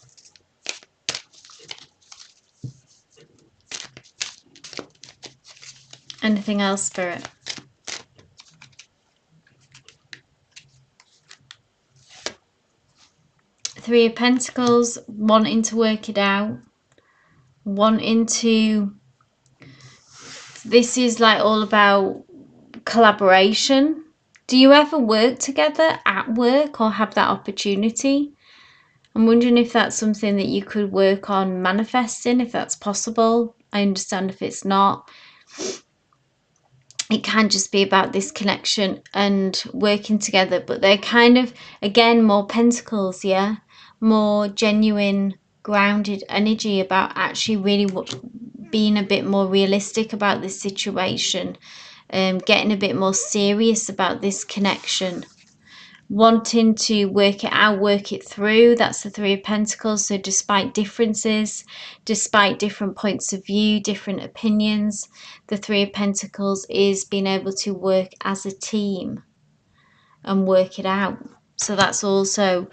Anything else, Spirit? Three of Pentacles, wanting to work it out, wanting to... This is like all about collaboration. Do you ever work together at work or have that opportunity? I'm wondering if that's something that you could work on manifesting, if that's possible. I understand if it's not. It can just be about this connection and working together, but they're kind of, again, more pentacles, yeah? More genuine, grounded energy about actually really being a bit more realistic about this situation, getting a bit more serious about this connection, wanting to work it out, work it through. That's the Three of Pentacles. So despite differences, despite different points of view, different opinions, the Three of Pentacles is being able to work as a team and work it out. So that's also,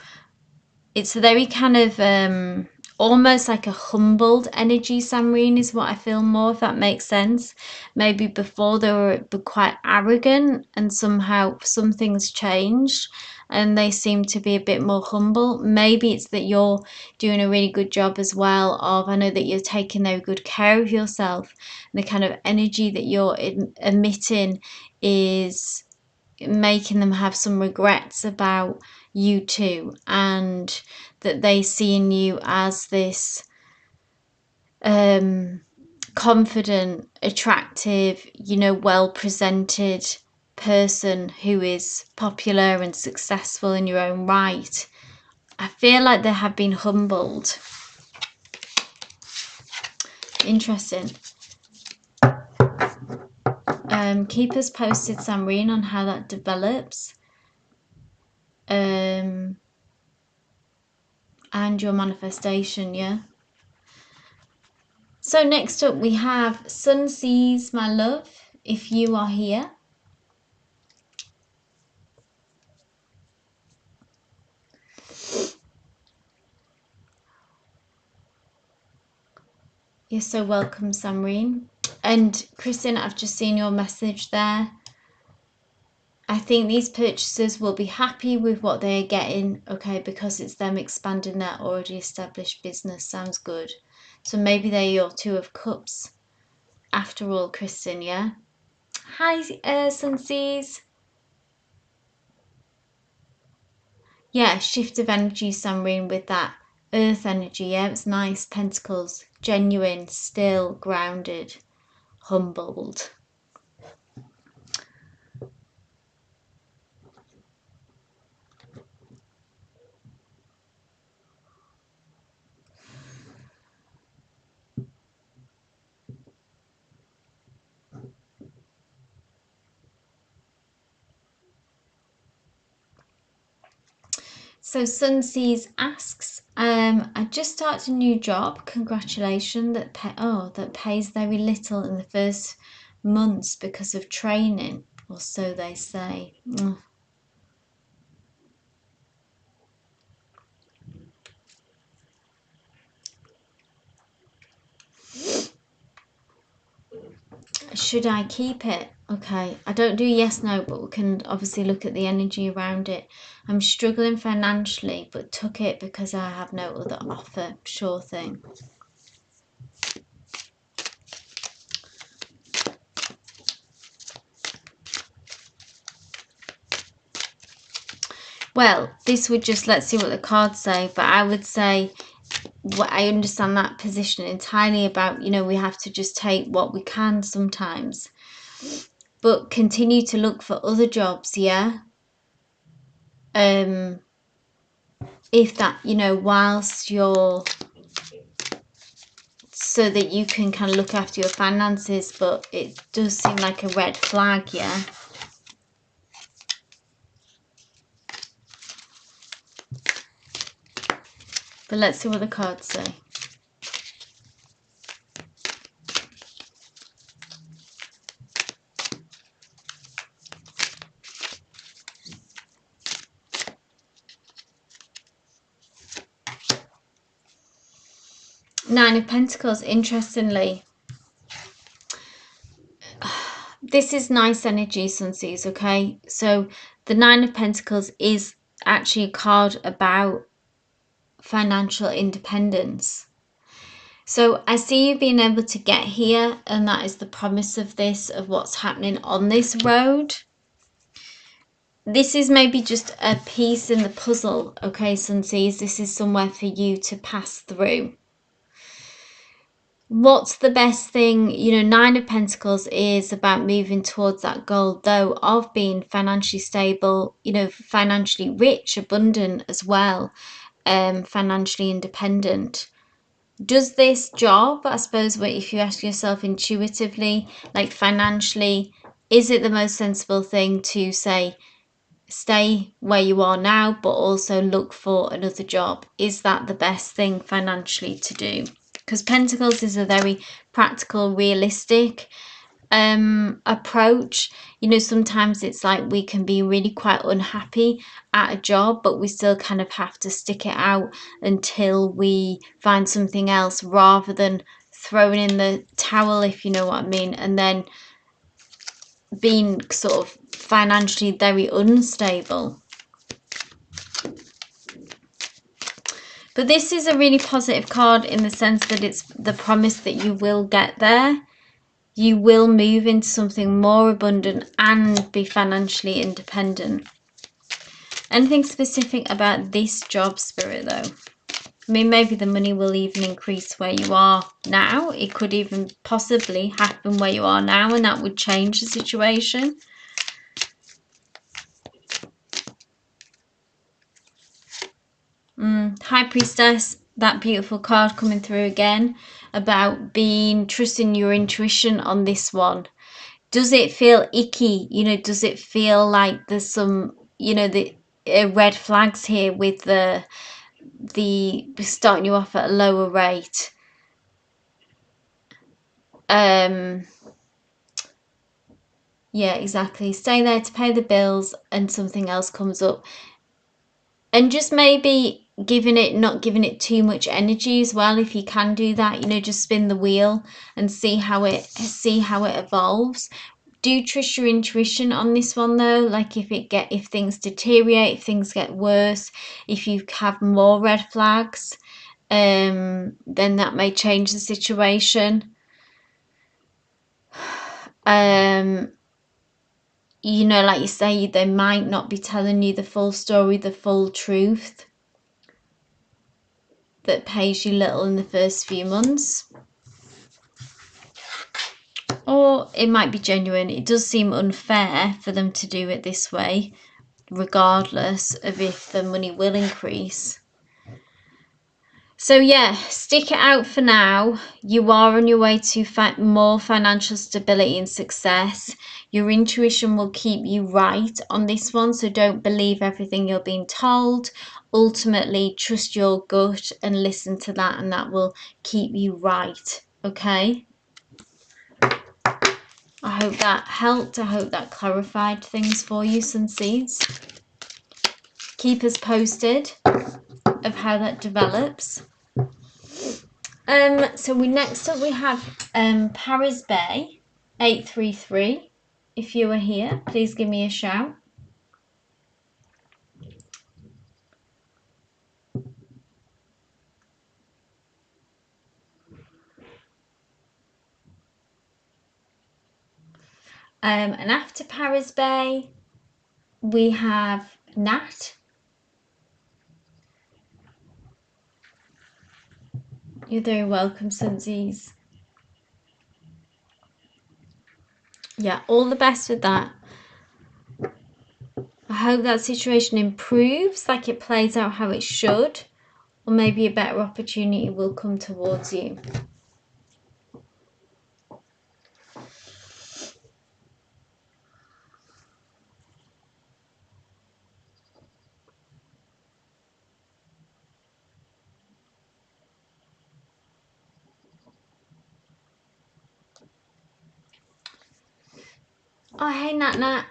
it's a very kind of almost like a humbled energy, Samreen, is what I feel more, if that makes sense. Maybe before they were quite arrogant, and somehow some things changed and they seem to be a bit more humble. Maybe it's that you're doing a really good job as well of, I know that you're taking very good care of yourself, and the kind of energy that you're emitting is making them have some regrets about you two, and that they seeing you as this confident, attractive, you know, well presented person who is popular and successful in your own right. I feel like they have been humbled. Interesting. Keep us posted, Samreen, on how that develops. And your manifestation, yeah? So next up we have Sun Sees, my love, if you are here. You're so welcome, Samreen. And Kristen, I've just seen your message there. I think these purchasers will be happy with what they're getting, okay, because it's them expanding their already established business. Sounds good. So maybe they're your Two of Cups after all, Kristen, yeah? Hi, Sunseas. Yeah, shift of energy, Samreen, with that earth energy. Yeah, it's nice. Pentacles, genuine, still, grounded, humbled. So Sunseas asks, I just started a new job. Congratulations. That pays very little in the first months because of training, or so they say. Should I keep it? Okay, I don't do yes, no, but we can obviously look at the energy around it. I'm struggling financially, but took it because I have no other offer. Sure thing. Well, this would just, let's see what the cards say, but I would say, I understand that position entirely about, you know, we have to just take what we can sometimes, but continue to look for other jobs, yeah? If that, you know, whilst you're, so that you can kind of look after your finances, but it does seem like a red flag, yeah? But let's see what the cards say. Nine of Pentacles, interestingly. this is nice energy, Sunseas, okay? So the Nine of Pentacles is actually a card about financial independence. So I see you being able to get here, and that is the promise of this, of what's happening on this road. This is maybe just a piece in the puzzle, okay, Sunseas? This is somewhere for you to pass through. What's the best thing? You know, Nine of Pentacles is about moving towards that goal, though, of being financially stable, you know, financially rich, abundant as well, financially independent. Does this job, I suppose, if you ask yourself intuitively, like financially, is it the most sensible thing to say, stay where you are now, but also look for another job? Is that the best thing financially to do? Because Pentacles is a very practical, realistic approach. You know, sometimes it's like we can be really quite unhappy at a job, but we still kind of have to stick it out until we find something else, rather than throwing in the towel, if you know what I mean, and then being sort of financially very unstable. But this is a really positive card in the sense that it's the promise that you will get there. You will move into something more abundant and be financially independent. Anything specific about this job, Spirit, though? I mean, maybe the money will even increase where you are now. It could even possibly happen where you are now, and that would change the situation. High Priestess, that beautiful card coming through again about trusting your intuition on this one. Does it feel icky? You know, does it feel like there's some, you know, the red flags here with the starting you off at a lower rate? Yeah, exactly. Stay there to pay the bills and something else comes up. And just maybe not giving it too much energy as well, if you can do that. You know, just spin the wheel and see how it evolves. Do trust your intuition on this one, though. Like if things deteriorate, if things get worse, if you have more red flags, then that may change the situation. You know, like you say, they might not be telling you the full story, the full truth, that pays you little in the first few months. Or it might be genuine. It does seem unfair for them to do it this way, regardless of if the money will increase. So yeah, stick it out for now. You are on your way to more financial stability and success. Your intuition will keep you right on this one, so don't believe everything you're being told. Ultimately, trust your gut and listen to that, and that will keep you right, okay? I hope that helped. I hope that clarified things for you, Sunseeds. Keep us posted of how that develops. So next up we have Paris Bay 833. If you are here, please give me a shout. And after Paris Bay, we have Nat. You're very welcome, Sunseas. Yeah, all the best with that. I hope that situation improves, like it plays out how it should, or maybe a better opportunity will come towards you. Oh, hey, Nat Nat.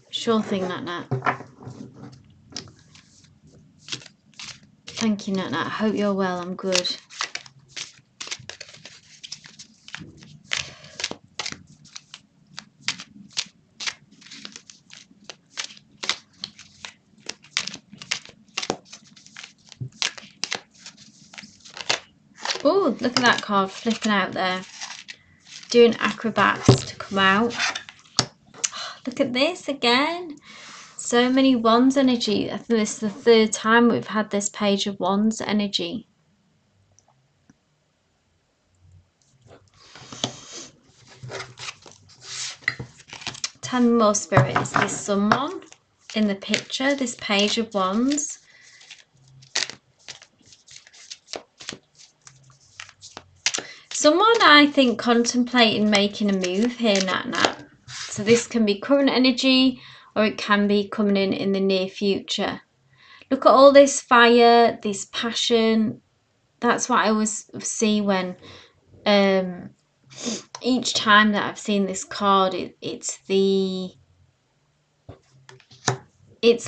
Sure thing, Nat Nat. Thank you, Nat Nat. I hope you're well. I'm good. Oh, look at that card flipping out there. Doing acrobats to come out. Look at this again. So many wands energy. I think this is the third time we've had this page of wands energy. Tell me more, Spirit. Is this someone in the picture, this page of wands? Someone, I think, contemplating making a move here, Nat. So this can be current energy or it can be coming in the near future. Look at all this fire, this passion. That's what I always see when each time that I've seen this card, it's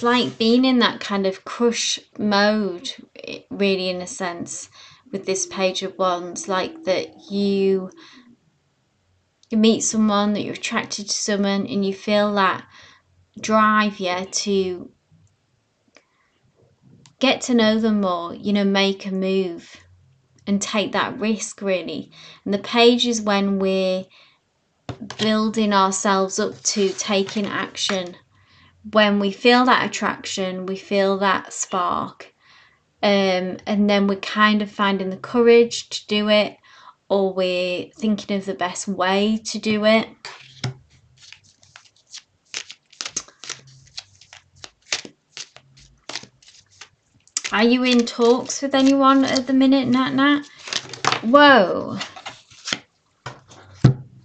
like being in that kind of crush mode, really, in a sense, with this page of wands. Like that you meet someone, that you're attracted to someone, and you feel that drive, yeah, to get to know them more, you know, make a move and take that risk, really. And the page is when we're building ourselves up to taking action, when we feel that attraction, we feel that spark, and then we're kind of finding the courage to do it, or we're thinking of the best way to do it. Are you in talks with anyone at the minute, Nat? Whoa.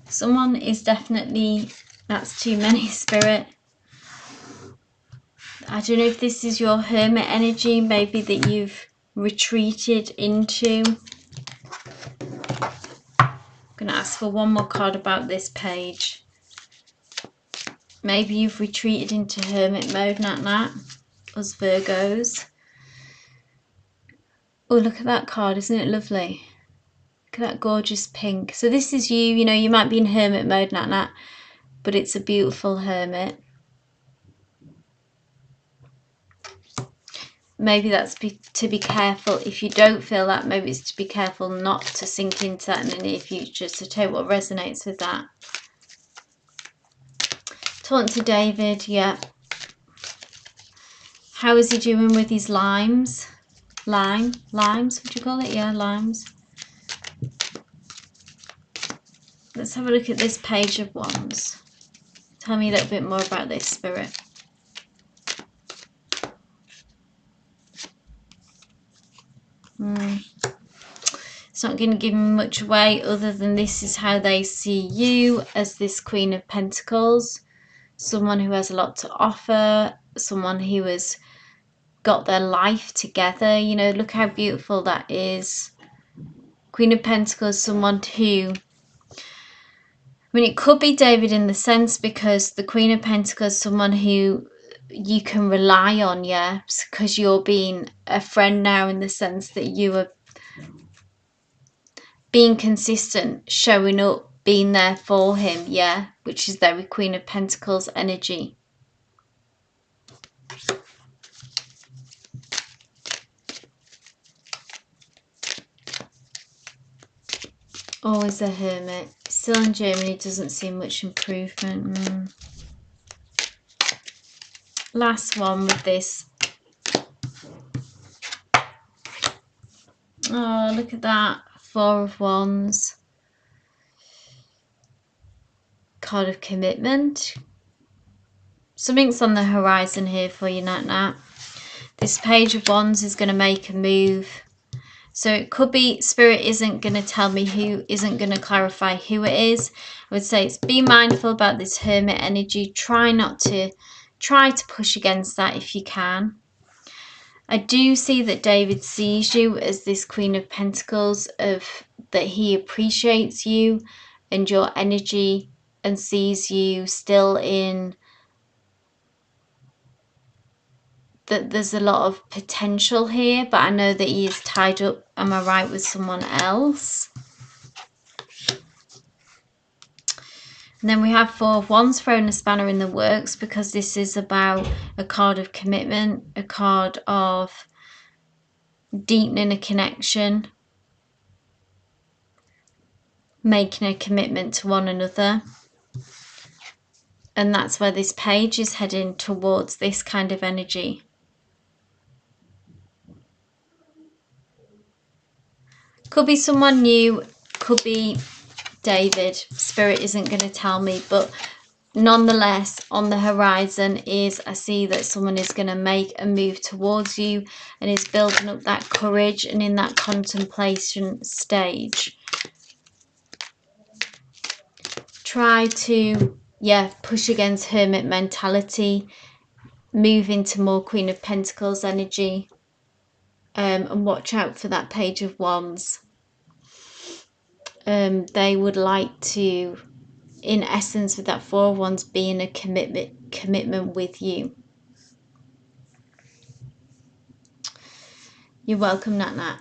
Someone is definitely, that's too many, Spirit. I don't know if this is your hermit energy, maybe that you've retreated into. I'm going to ask for one more card about this page. Maybe you've retreated into hermit mode, Nat, us Virgos. Oh, look at that card, isn't it lovely? Look at that gorgeous pink. So this is you, you know, you might be in hermit mode, Nat, but it's a beautiful hermit. Maybe that's to be careful. If you don't feel that, maybe it's to be careful not to sink into that in the near future. So take what resonates with that. Talking to David, yeah. How is he doing with his limes? Limes, would you call it? Yeah, limes. Let's have a look at this page of wands. Tell me a little bit more about this, Spirit. It's not going to give me much away other than this is how they see you, as this Queen of Pentacles. Someone who has a lot to offer, someone who has got their life together. You know, look how beautiful that is. Queen of Pentacles, someone who, I mean, it could be David in the sense, because the Queen of Pentacles, someone who you can rely on, yeah, because you're being a friend now, in the sense that you are being consistent, showing up, being there for him, yeah, which is very Queen of Pentacles energy. Always a hermit. Still in Germany, doesn't see much improvement. Last one with this. Oh, look at that. Four of Wands. Card of Commitment. Something's on the horizon here for you, Nat. This Page of Wands is going to make a move. So it could be Spirit isn't going to tell me who, isn't going to clarify who it is. I would say it's be mindful about this hermit energy. Try to push against that if you can. I do see that David sees you as this Queen of Pentacles, of that he appreciates you and your energy, and sees you still in that there's a lot of potential here, but I know that he is tied up, am I right, with someone else. And then we have Four of Wands thrown a spanner in the works, because this is about a card of commitment, a card of deepening a connection. making a commitment to one another. And that's where this page is heading, towards this kind of energy. Could be someone new, could be David. Spirit isn't going to tell me, but nonetheless, on the horizon is, I see that someone is going to make a move towards you and is building up that courage and in that contemplation stage. Try to, push against hermit mentality, move into more Queen of Pentacles energy, and watch out for that Page of Wands. They would like to, in essence, with that Four of Wands, be in a commitment with you. You're welcome, Nat Nat.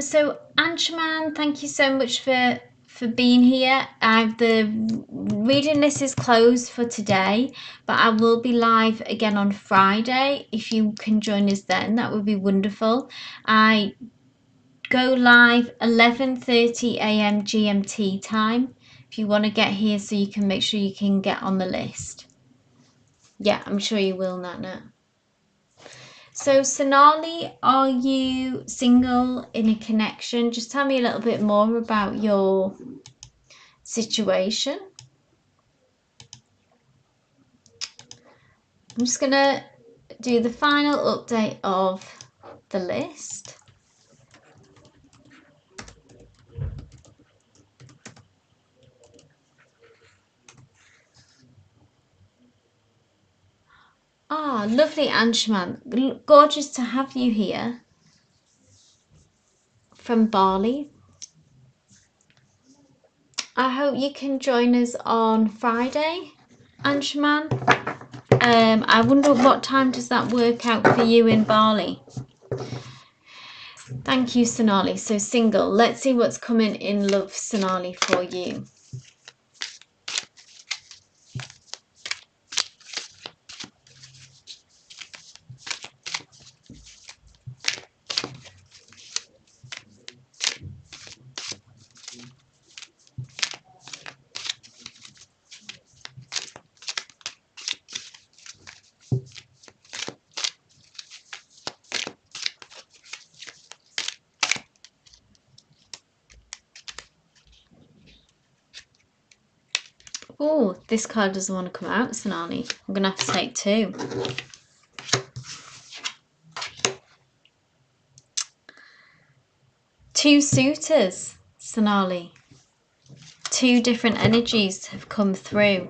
So Anshuman, thank you so much for being here. The reading list is closed for today, but I will be live again on Friday. If you can join us then, that would be wonderful. I go live 11:30 a.m. GMT time. If you want to get here, so you can make sure you can get on the list. Yeah, I'm sure you will, Nat Nat. So Sonali, are you single, in a connection? Just tell me a little bit more about your situation. I'm just gonna do the final update of the list. Ah, lovely, Anshuman. Gorgeous to have you here from Bali. I hope you can join us on Friday, Anshuman. I wonder what time does that work out for you in Bali? Thank you, Sonali. So single. Let's see what's coming in love, Sonali, for you. Oh, this card doesn't want to come out, Sonali. I'm going to have to take two. Two suitors, Sonali. Two different energies have come through.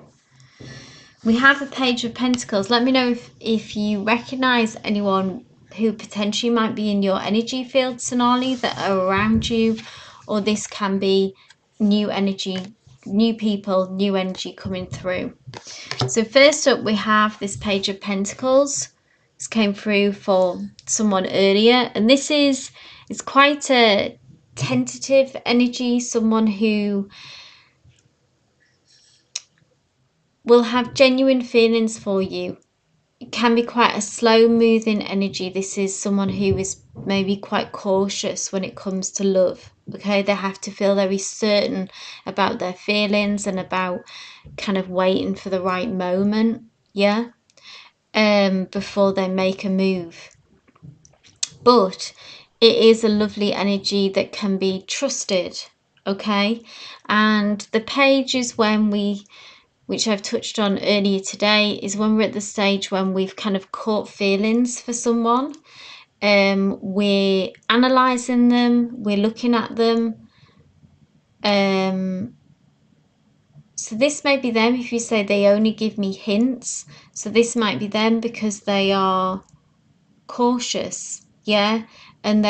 We have a Page of Pentacles. Let me know if you recognise anyone who potentially might be in your energy field, Sonali, that are around you, or this can be new energy, new people, new energy coming through. So first up, we have this Page of Pentacles. This came through for someone earlier, and this is, it's quite a tentative energy, someone who will have genuine feelings for you. It can be quite a slow moving energy. This is someone who is maybe quite cautious when it comes to love. Okay, they have to feel very certain about their feelings and about kind of waiting for the right moment, yeah, before they make a move. But it is a lovely energy that can be trusted, okay? And the page is when we, which I've touched on earlier today, is when we're at the stage when we've kind of caught feelings for someone. We're analysing them, we're looking at them. So this may be them if you say they only give me hints. So this might be them because they are cautious, yeah? And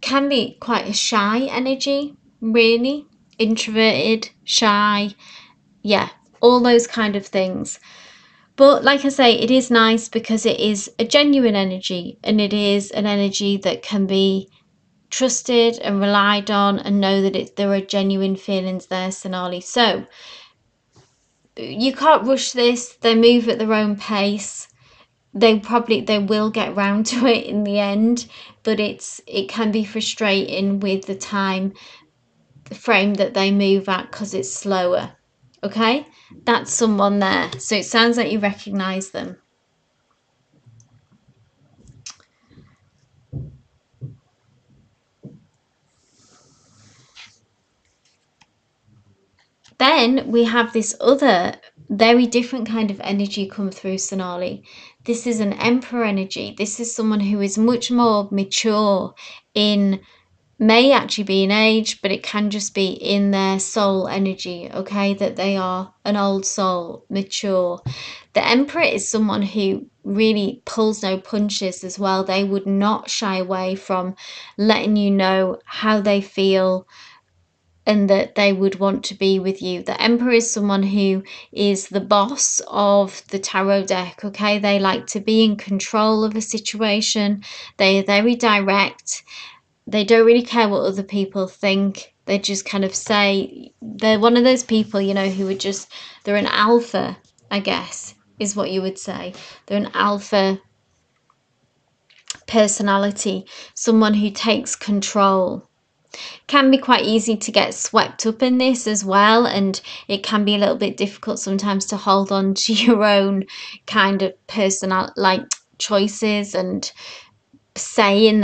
can be quite a shy energy, really. Introverted, shy, yeah, all those kind of things. But like I say, it is nice because it is a genuine energy, and it is an energy that can be trusted and relied on, and know that there are genuine feelings there, Sonali. So you can't rush this. They move at their own pace. they will get round to it in the end, but it can be frustrating with the time frame that they move at because it's slower. Okay, that's someone there. So it sounds like you recognize them. Then we have this other very different kind of energy come through, Sonali. This is an emperor energy. This is someone who is much more mature in, may actually be in age, but it can just be in their soul energy, okay? That they are an old soul, mature. The emperor is someone who really pulls no punches as well. They would not shy away from letting you know how they feel, and that they would want to be with you. The Emperor is someone who is the boss of the tarot deck, okay? They like to be in control of a situation. They are very direct. They don't really care what other people think. They just kind of say, they're one of those people, you know, who would just, they're an alpha, I guess, is what you would say. They're an alpha personality, someone who takes control. Can be quite easy to get swept up in this as well, and it can be a little bit difficult sometimes to hold on to your own kind of personal like choices and saying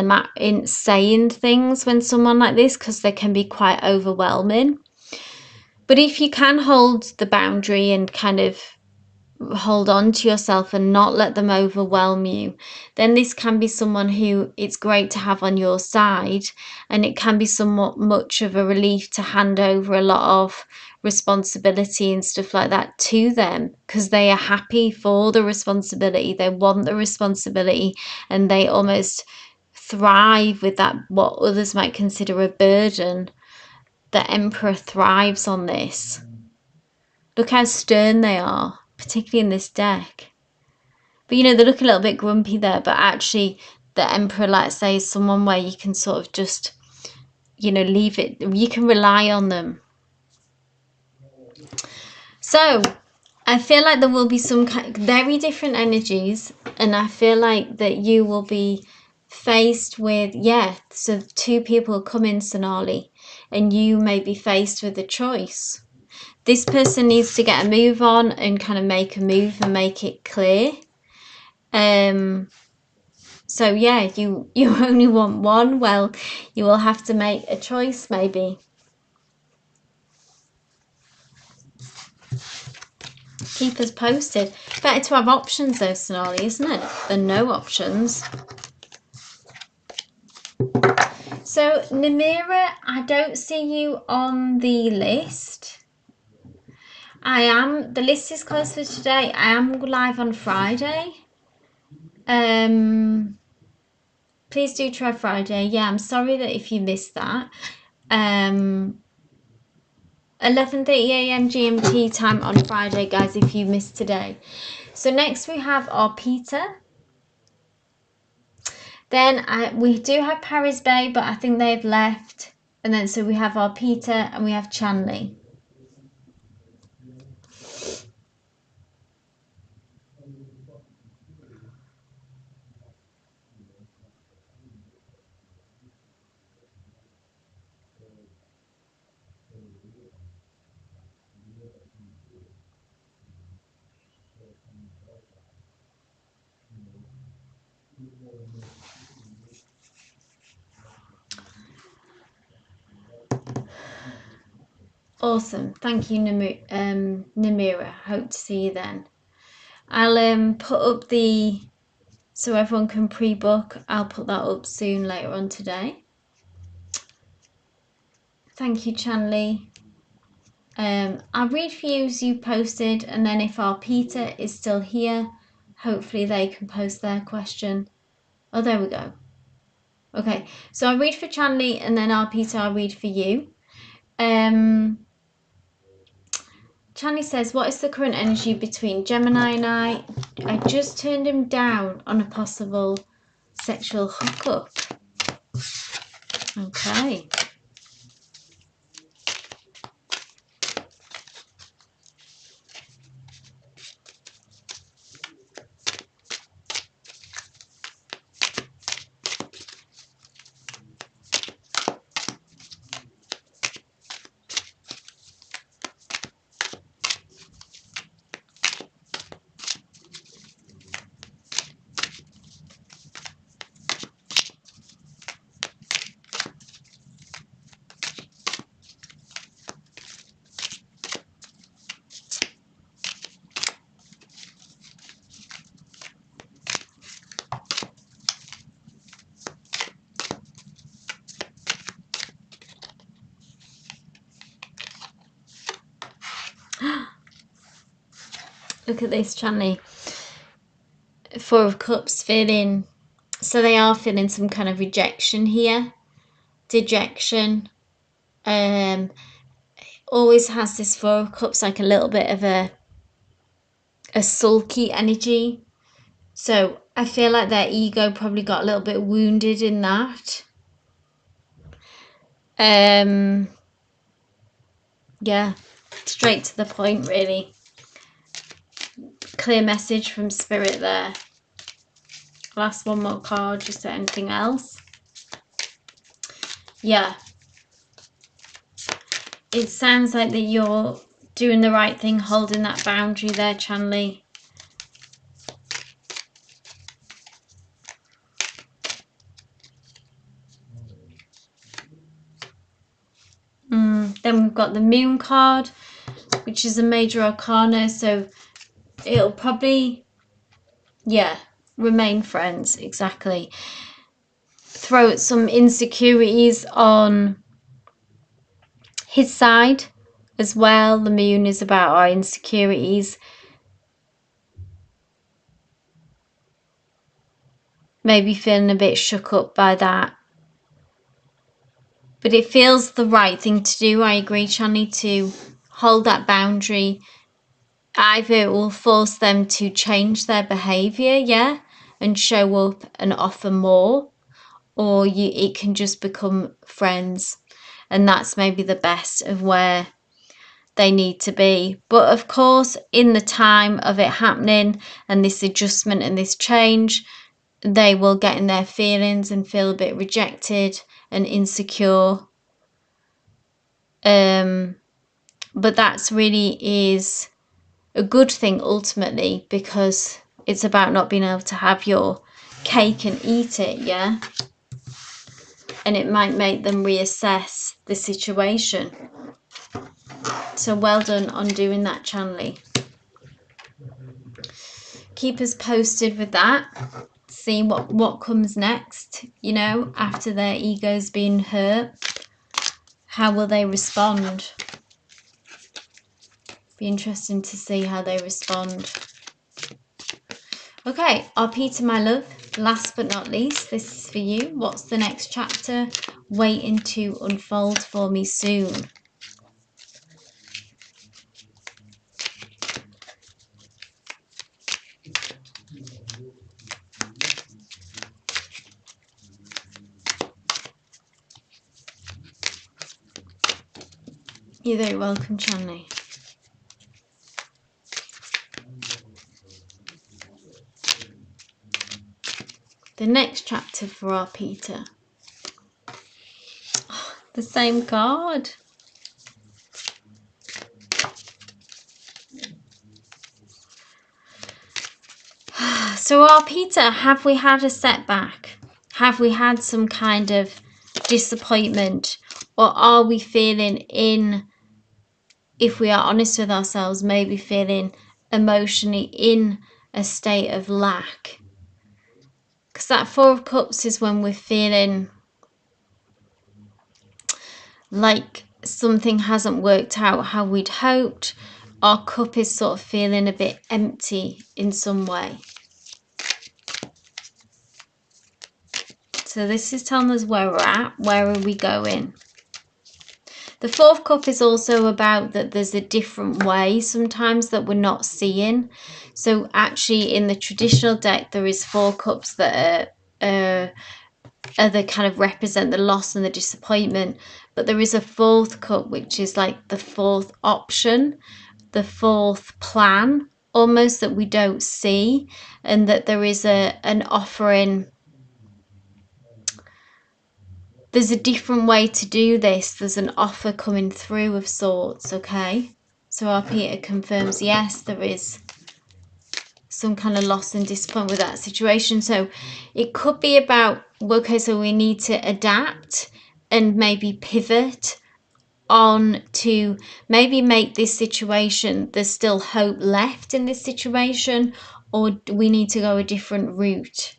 things when someone like this, because they can be quite overwhelming. But if you can hold the boundary and kind of hold on to yourself and not let them overwhelm you, then this can be someone who it's great to have on your side, and it can be somewhat much of a relief to hand over a lot of responsibility and stuff like that to them, because they are happy for the responsibility, they want the responsibility, and they almost thrive with that, what others might consider a burden. The Emperor thrives on this. Look how stern they are, particularly in this deck. But you know, they look a little bit grumpy there, but actually the Emperor, let's say, is someone where you can sort of just, you know, leave it. You can rely on them. So I feel like there will be some very different energies, and I feel like that you will be faced with, yeah, so two people come in, Sonali, and you may be faced with a choice. This person needs to get a move on and kind of make a move and make it clear. So yeah, you only want one. Well, you will have to make a choice, maybe. Keep us posted. Better to have options though, Sonali, isn't it? Than no options. So Namira, I don't see you on the list. The list is closed for today. I am live on Friday. Please do try Friday. Yeah, I'm sorry that if you missed that. 11:30 a.m. GMT time on Friday, guys, if you missed today. So next we have our Peter. Then we do have Paris Bay, but I think they've left. And then so we have our Peter and we have Chanley. Awesome. Thank you, Namira. Hope to see you then. I'll put up so everyone can pre-book. I'll put that up soon later on today. Thank you, Chanley. I'll read for you as you posted, and then if our Peter is still here, hopefully they can post their question. Oh, there we go. Okay, so I'll read for Chanley, and then our Peter, I'll read for you. Chanley says, what is the current energy between Gemini and I? I just turned him down on a possible sexual hookup. Okay. Look at this, Chanley. Four of Cups feeling, so they are feeling some kind of rejection here, dejection. Always has this Four of Cups like a little bit of a sulky energy. So I feel like their ego probably got a little bit wounded in that. Yeah, straight to the point, really. Clear message from Spirit there. Last one more card, just anything else. Yeah. It sounds like that you're doing the right thing, holding that boundary there, Chanley. Then we've got the Moon card, which is a major arcana, so it'll probably, yeah, remain friends, exactly. Throw some insecurities on his side as well. The Moon is about our insecurities. Maybe feeling a bit shook up by that. But it feels the right thing to do. I agree, Chanley, to hold that boundary. Either it will force them to change their behaviour, yeah, and show up and offer more, or it can just become friends. And that's maybe the best of where they need to be. But of course, in the time of it happening and this adjustment and this change, they will get in their feelings and feel a bit rejected and insecure. But that's really is a good thing ultimately, because it's about not being able to have your cake and eat it, yeah? And it might make them reassess the situation. So well done on doing that, Chanley. Keep us posted with that. See what comes next, you know, after their ego's been hurt. How will they respond? Be interesting to see how they respond. Okay, our Peter, my love, last but not least, this is for you. What's the next chapter waiting to unfold for me soon? You're very welcome, Chanley. The next chapter for our Peter. Oh, the same card. So our Peter, have we had a setback? Have we had some kind of disappointment? Or are we feeling if we are honest with ourselves, maybe feeling emotionally in a state of lack? Because that Four of Cups is when we're feeling like something hasn't worked out how we'd hoped. Our cup is sort of feeling a bit empty in some way. So this is telling us where we're at. Where are we going? The Fourth Cup is also about that there's a different way sometimes that we're not seeing. So actually in the traditional deck, there is 4 cups that are the kind of represent the loss and the disappointment. But there is a 4th cup, which is like the 4th option, the 4th plan, almost, that we don't see. And that there is an offering. There's a different way to do this. There's an offer coming through of sorts, okay? So our Peter confirms, yes, there is some kind of loss and disappointment with that situation. So it could be about, okay, so we need to adapt and maybe pivot on to maybe make this situation, there's still hope left in this situation, or we need to go a different route.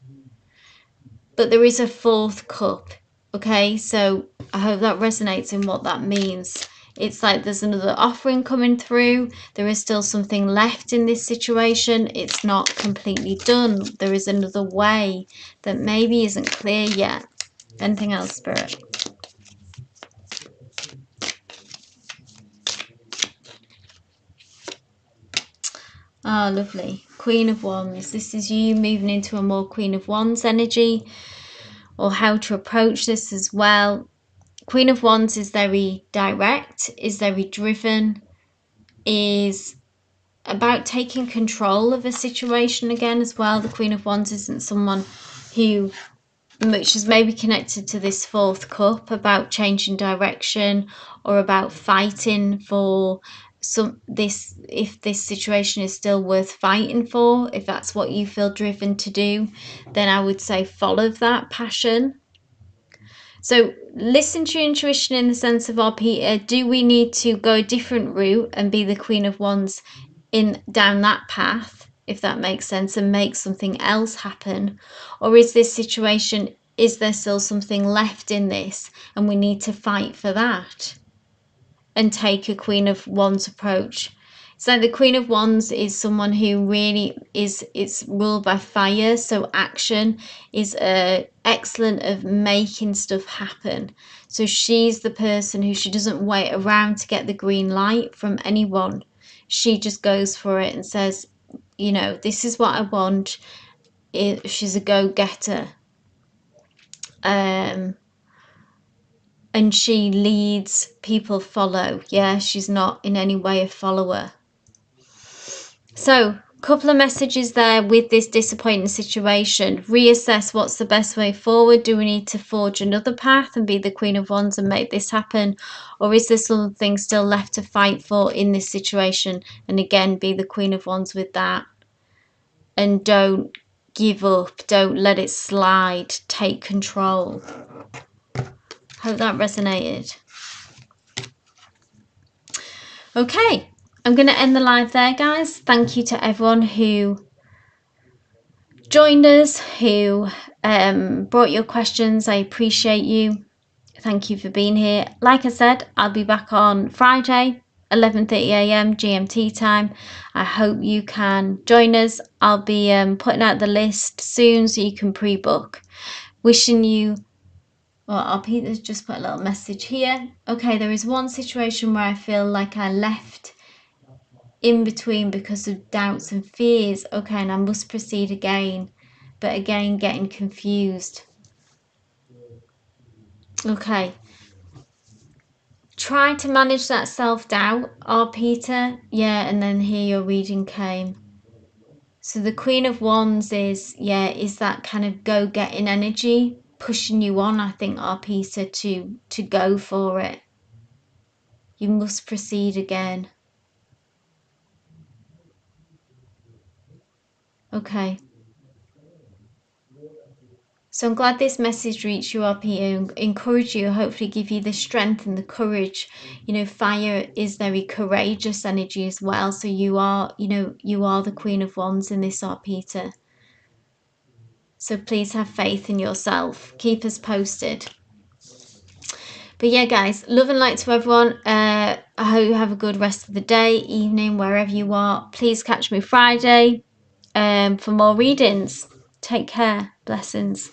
But there is a 4th cup. Okay, so I hope that resonates in what that means. It's like there's another offering coming through. There is still something left in this situation. It's not completely done. There is another way that maybe isn't clear yet. Anything else, Spirit? Ah, lovely. Queen of Wands. This is you moving into a more Queen of Wands energy, or how to approach this as well. Queen of Wands is very direct, is very driven, is about taking control of a situation again as well. The Queen of Wands isn't someone who, which is maybe connected to this fourth cup, about changing direction or about fighting for if this situation is still worth fighting for. If that's what you feel driven to do, then I would say follow that passion. So listen to your intuition in the sense of, Peter, do we need to go a different route and be the Queen of Wands in down that path, if that makes sense, and make something else happen? Or is this situation, is there still something left in this and we need to fight for that and take a Queen of Wands approach? So the Queen of Wands is someone who really it's ruled by fire, so action is excellent of making stuff happen. So she's the person who, she doesn't wait around to get the green light from anyone. She just goes for it and says, you know, this is what I want. She's a go-getter. And she leads, people follow. Yeah, she's not in any way a follower. So, a couple of messages there with this disappointing situation. Reassess what's the best way forward. Do we need to forge another path and be the Queen of Wands and make this happen? Or is there something still left to fight for in this situation? And again, be the Queen of Wands with that. And don't give up. Don't let it slide. Take control. Hope that resonated. Okay. I'm going to end the live there, guys. Thank you to everyone who joined us, who brought your questions. I appreciate you. Thank you for being here. Like I said, I'll be back on Friday, 11:30 a.m. GMT time. I hope you can join us. I'll be putting out the list soon so you can pre-book. Wishing you... Well, our Peter's just put a little message here. Okay, there is one situation where I feel like I left in between because of doubts and fears. Okay, and I must proceed again, but again getting confused. Okay, try to manage that self-doubt, Peter. Yeah, and then here your reading came. So the Queen of Wands is, yeah, is that kind of go-getting energy pushing you on, I think, Peter, to go for it. You must proceed again. Okay. So I'm glad this message reached you, RP, and encourage you, hopefully give you the strength and the courage. You know, fire is very courageous energy as well. So you are, you know, you are the Queen of Wands in this, Peter. So please have faith in yourself. Keep us posted. But yeah, guys, love and light to everyone. I hope you have a good rest of the day, evening, wherever you are. Please catch me Friday for more readings. Take care. Blessings.